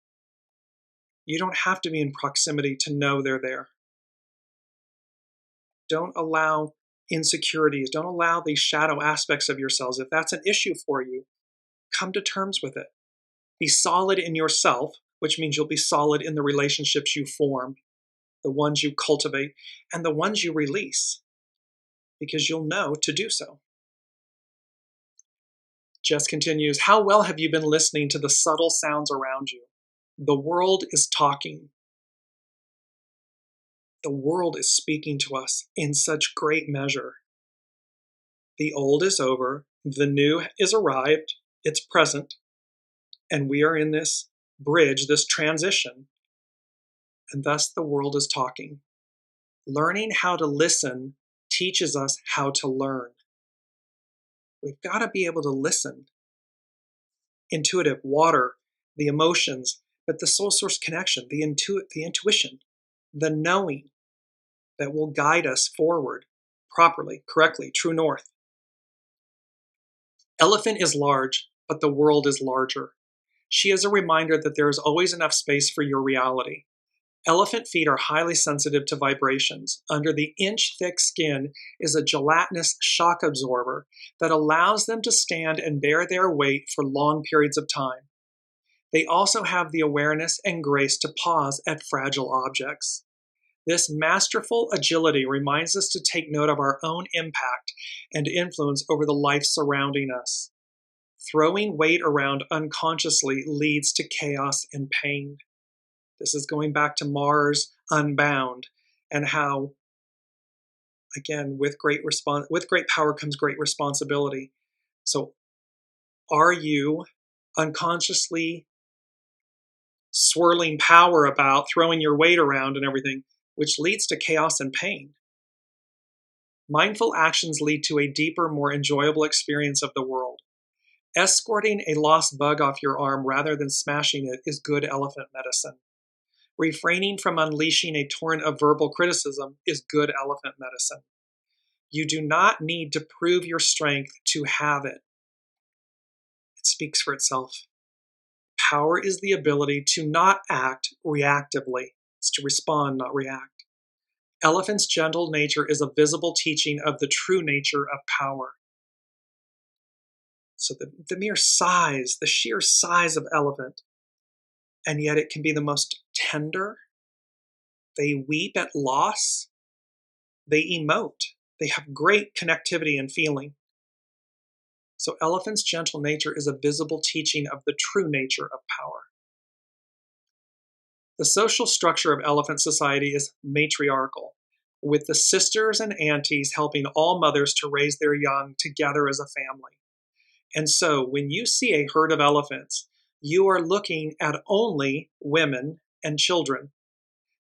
you don't have to be in proximity to know they're there. Don't allow insecurities, don't allow these shadow aspects of yourselves. If that's an issue for you, come to terms with it. Be solid in yourself, which means you'll be solid in the relationships you form, the ones you cultivate, and the ones you release, because you'll know to do so. Jess continues, how well have you been listening to the subtle sounds around you? The world is talking. The world is speaking to us in such great measure. The old is over, the new is arrived, it's present, and we are in this bridge, this transition, and thus the world is talking. Learning how to listen teaches us how to learn. We've got to be able to listen. Intuitive, water, the emotions, but the soul source connection, the intuition, the knowing that will guide us forward properly, correctly, true north. Elephant is large, but the world is larger. She is a reminder that there is always enough space for your reality. Elephant feet are highly sensitive to vibrations. Under the inch-thick skin is a gelatinous shock absorber that allows them to stand and bear their weight for long periods of time. They also have the awareness and grace to pause at fragile objects. This masterful agility reminds us to take note of our own impact and influence over the life surrounding us. Throwing weight around unconsciously leads to chaos and pain. This is going back to Mars Unbound and how, again, with great power comes great responsibility. So are you unconsciously swirling power about, throwing your weight around and everything, which leads to chaos and pain? Mindful actions lead to a deeper, more enjoyable experience of the world. Escorting a lost bug off your arm rather than smashing it is good elephant medicine. Refraining from unleashing a torrent of verbal criticism is good elephant medicine. You do not need to prove your strength to have it. It speaks for itself. Power is the ability to not act reactively. It's to respond, not react. Elephant's gentle nature is a visible teaching of the true nature of power. So the mere size, the sheer size of elephant, and yet it can be the most tender. They weep at loss. They emote. They have great connectivity and feeling. So elephant's gentle nature is a visible teaching of the true nature of power. The social structure of elephant society is matriarchal, with the sisters and aunties helping all mothers to raise their young together as a family. And so when you see a herd of elephants, you are looking at only women and children.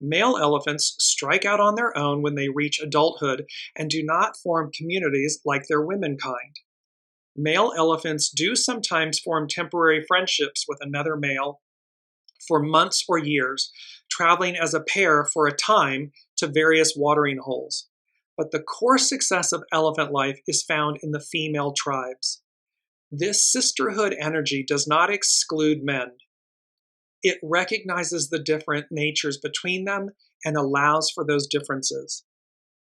Male elephants strike out on their own when they reach adulthood and do not form communities like their womenkind. Male elephants do sometimes form temporary friendships with another male for months or years, traveling as a pair for a time to various watering holes. But the core success of elephant life is found in the female tribes. This sisterhood energy does not exclude men. It recognizes the different natures between them and allows for those differences.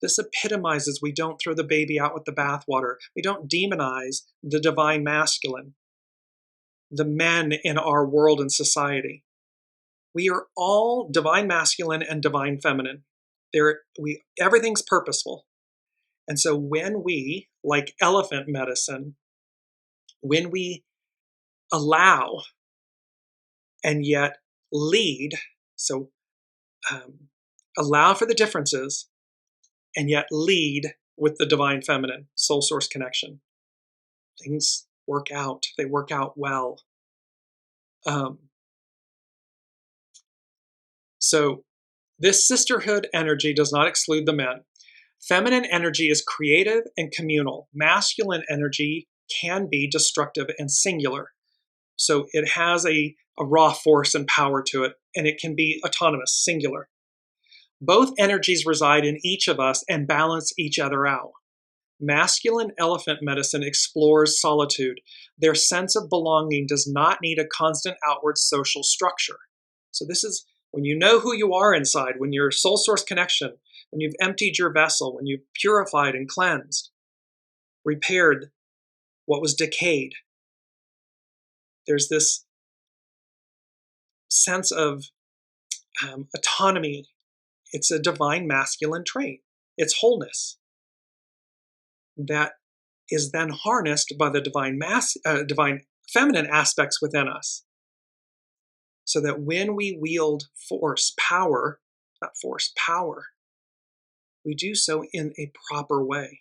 This epitomizes we don't throw the baby out with the bathwater. We don't demonize the divine masculine, the men in our world and society. We are all divine masculine and divine feminine. Everything's purposeful. And so when we, like elephant medicine, when we allow and yet lead, so allow for the differences and yet lead with the divine feminine, soul source connection, things work out. They work out well. So this sisterhood energy does not exclude the men. Feminine energy is creative and communal. Masculine energy can be destructive and singular. So it has a raw force and power to it, and it can be autonomous, singular. Both energies reside in each of us and balance each other out. Masculine elephant medicine explores solitude. Their sense of belonging does not need a constant outward social structure. So this is when you know who you are inside, when your soul source connection, when you've emptied your vessel, when you've purified and cleansed, repaired what was decayed. There's this sense of autonomy. It's a divine masculine trait. It's wholeness that is then harnessed by the divine feminine aspects within us. So that when we wield power, we do so in a proper way.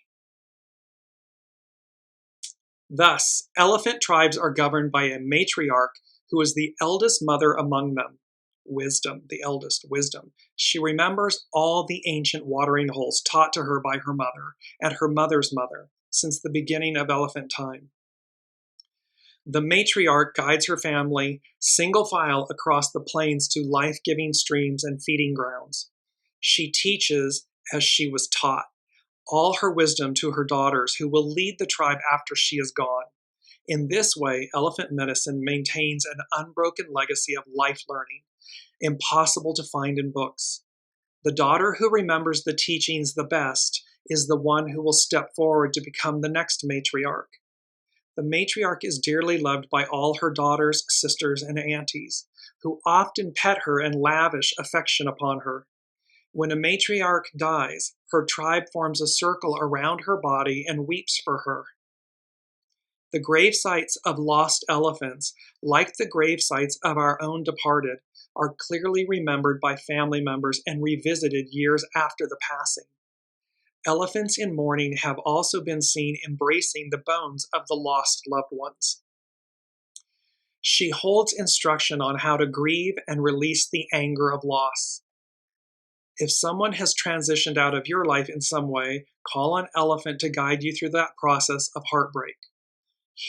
Thus, elephant tribes are governed by a matriarch who is the eldest mother among them. Wisdom, the eldest, wisdom. She remembers all the ancient watering holes taught to her by her mother and her mother's mother since the beginning of elephant time. The matriarch guides her family single file across the plains to life-giving streams and feeding grounds. She teaches as she was taught, all her wisdom to her daughters who will lead the tribe after she is gone. In this way, elephant medicine maintains an unbroken legacy of life learning, impossible to find in books. The daughter who remembers the teachings the best is the one who will step forward to become the next matriarch. The matriarch is dearly loved by all her daughters, sisters, and aunties, who often pet her and lavish affection upon her. When a matriarch dies, her tribe forms a circle around her body and weeps for her. The grave sites of lost elephants, like the grave sites of our own departed, are clearly remembered by family members and revisited years after the passing. Elephants in mourning have also been seen embracing the bones of the lost loved ones. She holds instruction on how to grieve and release the anger of loss. If someone has transitioned out of your life in some way, call on Elephant to guide you through that process of heartbreak.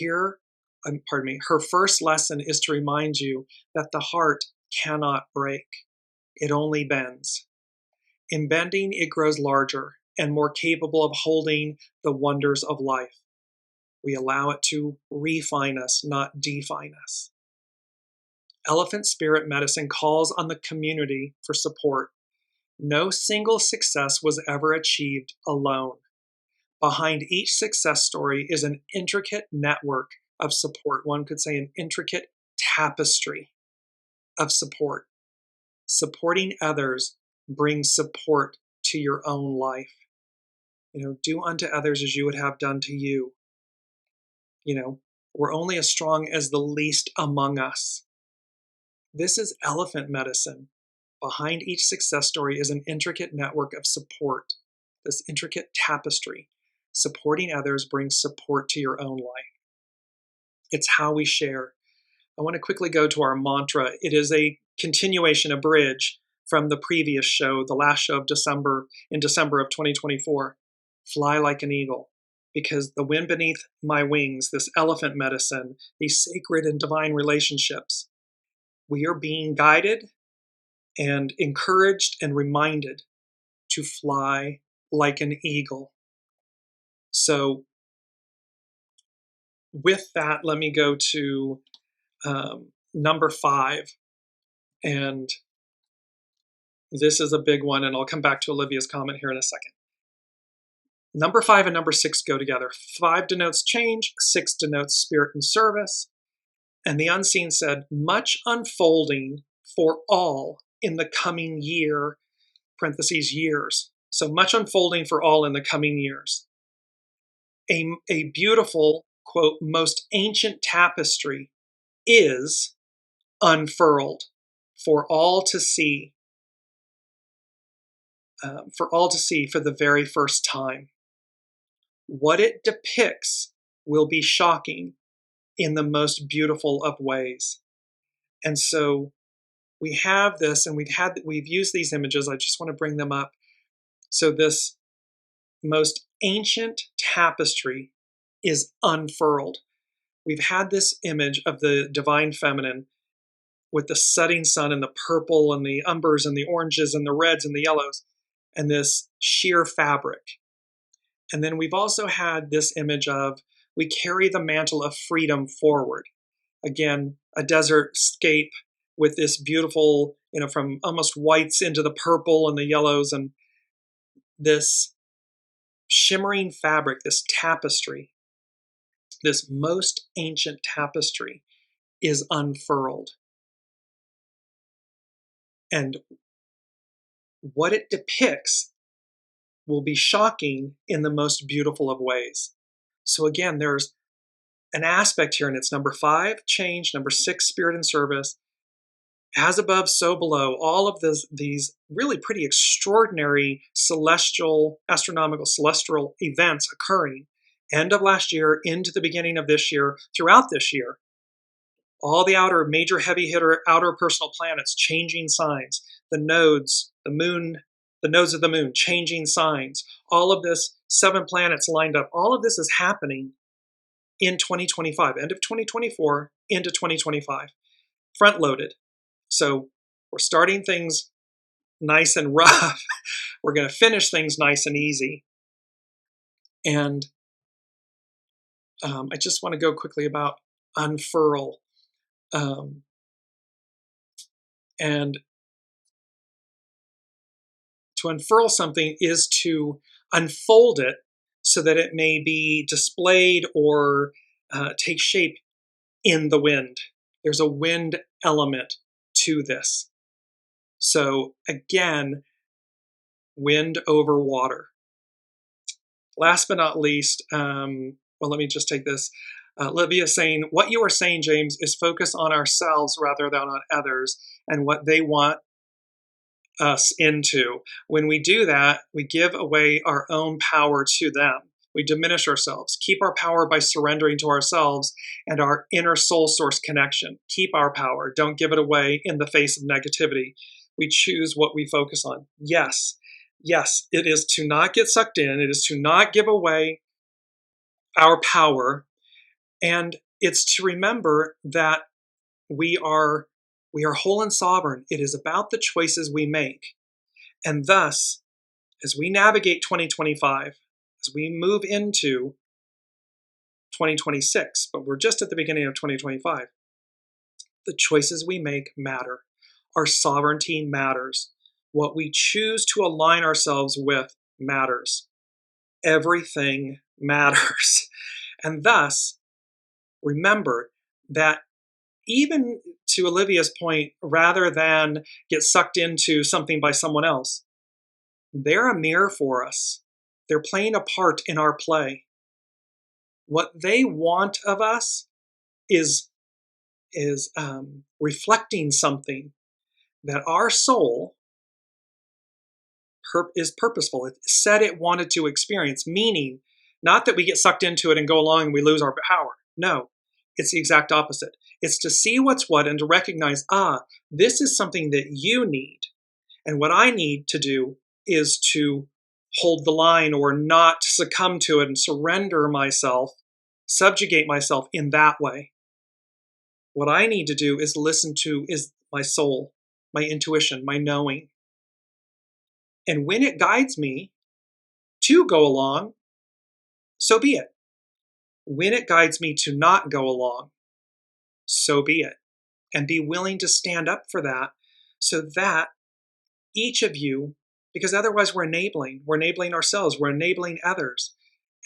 Her first lesson is to remind you that the heart cannot break. It only bends. In bending, it grows larger and more capable of holding the wonders of life. We allow it to refine us, not define us. Elephant Spirit Medicine calls on the community for support. No single success was ever achieved alone. Behind each success story is an intricate network of support. One could say an intricate tapestry of support. Supporting others brings support to your own life. Do unto others as you would have done to you. We're only as strong as the least among us. This is elephant medicine. Behind each success story is an intricate network of support, this intricate tapestry. Supporting others brings support to your own life. It's how we share. I want to quickly go to our mantra. It is a continuation, a bridge from the previous show, the last show of December, in December of 2024. Fly like an eagle, because the wind beneath my wings, this elephant medicine, these sacred and divine relationships, we are being guided and encouraged and reminded to fly like an eagle. So with that, let me go to number 5. And this is a big one, and I'll come back to Olivia's comment here in a second. Number 5 and number 6 go together. 5 denotes change, 6 denotes spirit and service. And the unseen said, much unfolding for all in the coming year, parentheses, years. So much unfolding for all in the coming years. A beautiful, quote, most ancient tapestry is unfurled for all to see. For the very first time. What it depicts will be shocking in the most beautiful of ways. And so we have this, and we've used these images. I just want to bring them up. So this most ancient tapestry is unfurled. We've had this image of the divine feminine with the setting sun and the purple and the umbers and the oranges and the reds and the yellows and this sheer fabric. And then we've also had this image of we carry the mantle of freedom forward. Again, a desert scape with this beautiful, from almost whites into the purple and the yellows, and this shimmering fabric, this tapestry, this most ancient tapestry is unfurled. And what it depicts will be shocking in the most beautiful of ways. So again, there's an aspect here, and it's number 5, change, number 6, spirit and service, as above, so below, all of these really pretty extraordinary astronomical celestial events occurring end of last year into the beginning of this year, throughout this year. All the major heavy hitter outer personal planets changing signs, the nodes, the nodes of the moon changing signs, all of this, 7 planets lined up, all of this is happening in 2025, end of 2024 into 2025, front loaded. So we're starting things nice and rough. We're going to finish things nice and easy. And I just want to go quickly about unfurl. And to unfurl something is to unfold it so that it may be displayed or take shape in the wind. There's a wind element to this. So again, wind over water. Last but not least, let me just take this. Livia is saying, what you are saying, James, is focus on ourselves rather than on others and what they want us into. When we do that, we give away our own power to them. We diminish ourselves. Keep our power by surrendering to ourselves and our inner soul source connection. Keep our power. Don't give it away in the face of negativity. We choose what we focus on. Yes, it is to not get sucked in. It is to not give away our power. And it's to remember that we are whole and sovereign. It is about the choices we make. And thus, as we navigate 2025, as we move into 2026, but we're just at the beginning of 2025, the choices we make matter. Our sovereignty matters. What we choose to align ourselves with matters. Everything matters. And thus, remember that even to Olivia's point, rather than get sucked into something by someone else, they're a mirror for us. They're playing a part in our play. What they want of us is reflecting something that our soul is purposeful. It said it wanted to experience, meaning not that we get sucked into it and go along and we lose our power. No, it's the exact opposite. It's to see what's what and to recognize, this is something that you need. And what I need to do is to hold the line or not succumb to it and surrender myself, subjugate myself in that way. What I need to do is listen to is my soul, my intuition, my knowing. And when it guides me to go along, so be it. When it guides me to not go along, so be it. And be willing to stand up for that so that each of you, because otherwise we're enabling ourselves, we're enabling others.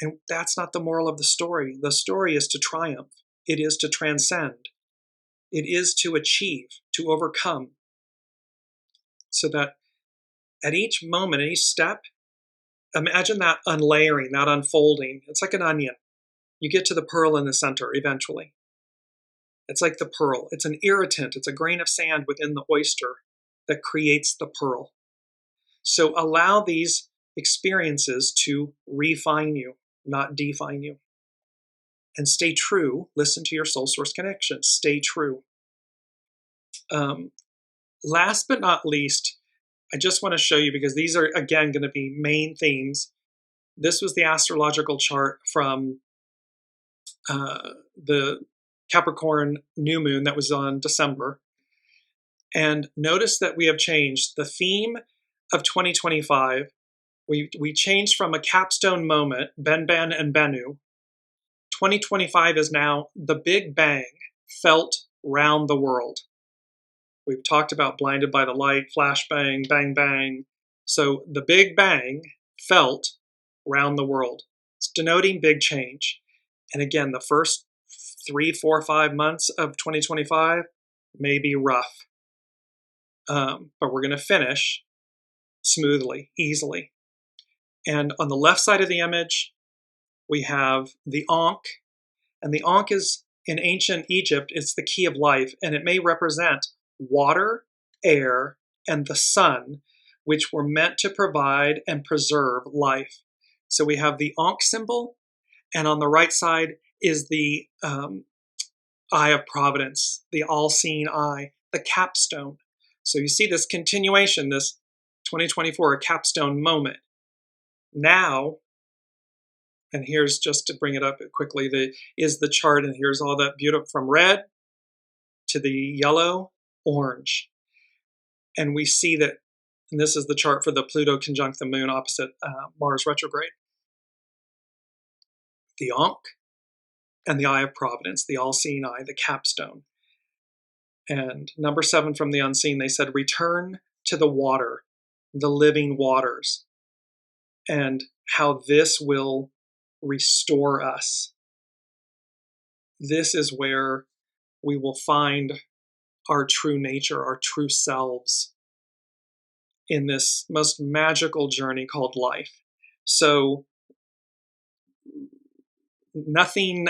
And that's not the moral of the story. The story is to triumph. It is to transcend. It is to achieve, to overcome. So that at each moment, each step, imagine that unlayering, that unfolding. It's like an onion. You get to the pearl in the center eventually. It's like the pearl. It's an irritant. It's a grain of sand within the oyster that creates the pearl. So allow these experiences to refine you, not define you. And stay true. Listen to your soul source connection. Stay true. Last but not least, I just want to show you, because these are, again, going to be main themes. this was the astrological chart from the Capricorn new moon that was on December. And notice that we have changed the theme of 2025. We changed from a capstone moment, Ben Ben and Bennu. 2025 is now the Big Bang felt round the world. We've talked about blinded by the light, flashbang, bang bang. So the Big Bang felt round the world. It's denoting big change. And again, the first 3, 4, 5 months of 2025 may be rough. But we're going to finish smoothly, easily. And on the left side of the image, we have the Ankh. And the Ankh is, in ancient Egypt, it's the key of life. And it may represent water, air, and the sun, which were meant to provide and preserve life. So we have the Ankh symbol, and on the right side is the Eye of Providence, the all-seeing eye, the capstone. So you see this continuation, this 2024, a capstone moment. Now, and here's just to bring it up quickly, is the chart, and here's all that beautiful from red to the yellow, orange. And we see that, and this is the chart for the Pluto conjunct the moon opposite Mars retrograde. The Ankh and the Eye of Providence, the all-seeing eye, the capstone. And number 7 from the unseen, they said, return to the water, the living waters, and how this will restore us. This is where we will find our true nature, our true selves in this most magical journey called life. So nothing,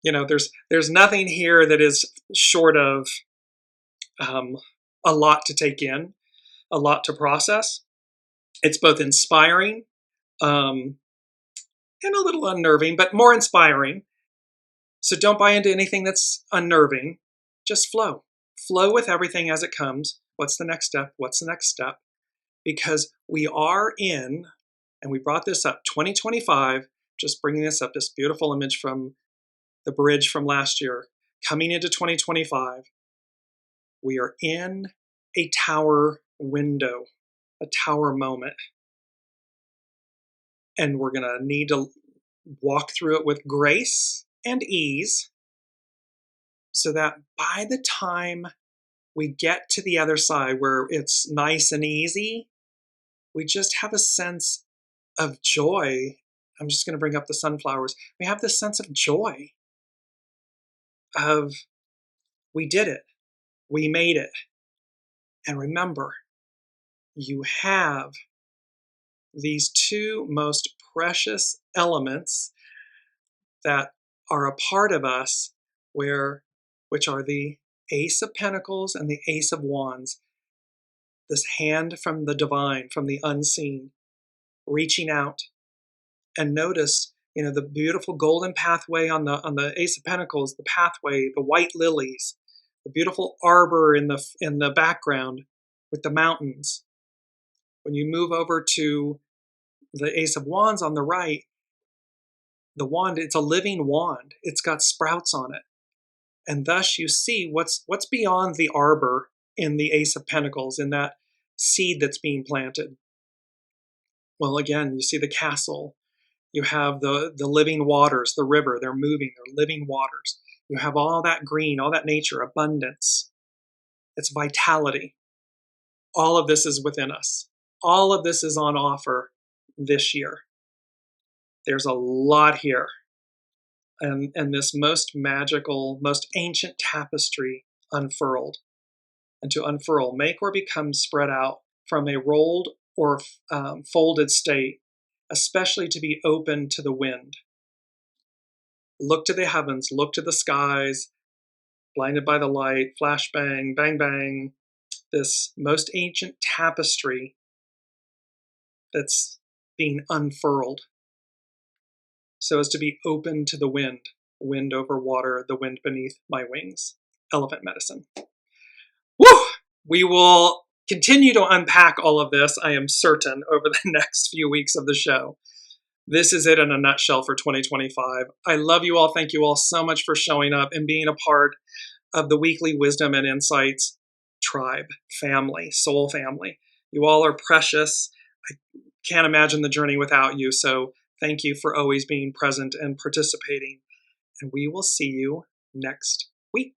there's nothing here that is short of a lot to take in, a lot to process. It's both inspiring and a little unnerving, but more inspiring. So don't buy into anything that's unnerving. Just flow. Flow with everything as it comes. What's the next step? What's the next step? Because we are in, and we brought this up, 2025, just bringing this up, this beautiful image from the bridge from last year, coming into 2025, we are in a tower window, a tower moment. And we're going to need to walk through it with grace and ease so that by the time we get to the other side where it's nice and easy, we just have a sense of joy. I'm just going to bring up the sunflowers. We have this sense of joy of we did it. We made it. And remember, you have these two most precious elements that are a part of us, which are the Ace of Pentacles and the Ace of Wands. This hand from the divine, from the unseen, reaching out. And notice, the beautiful golden pathway on the Ace of Pentacles, the pathway, the white lilies, the beautiful arbor in the background with the mountains. When you move over to the Ace of Wands on the right, the wand, it's a living wand. It's got sprouts on it. And thus you see what's beyond the arbor in the Ace of Pentacles, in that seed that's being planted. Well, again, you see the castle. You have the living waters, the river, they're moving, they're living waters. You have all that green, all that nature, abundance. It's vitality. All of this is within us. All of this is on offer this year. There's a lot here. And this most magical, most ancient tapestry unfurled. And to unfurl, make or become spread out from a rolled or folded state, especially to be open to the wind. Look to the heavens, look to the skies, blinded by the light, flashbang, bang bang, this most ancient tapestry that's being unfurled so as to be open to the wind over water, the wind beneath my wings. Elephant medicine. Woo! We will continue to unpack all of this, I am certain, over the next few weeks of the show. This is it in a nutshell for 2025. I love you all. Thank you all so much for showing up and being a part of the weekly Wisdom and Insights tribe, family, soul family. You all are precious. I can't imagine the journey without you. So thank you for always being present and participating. And we will see you next week.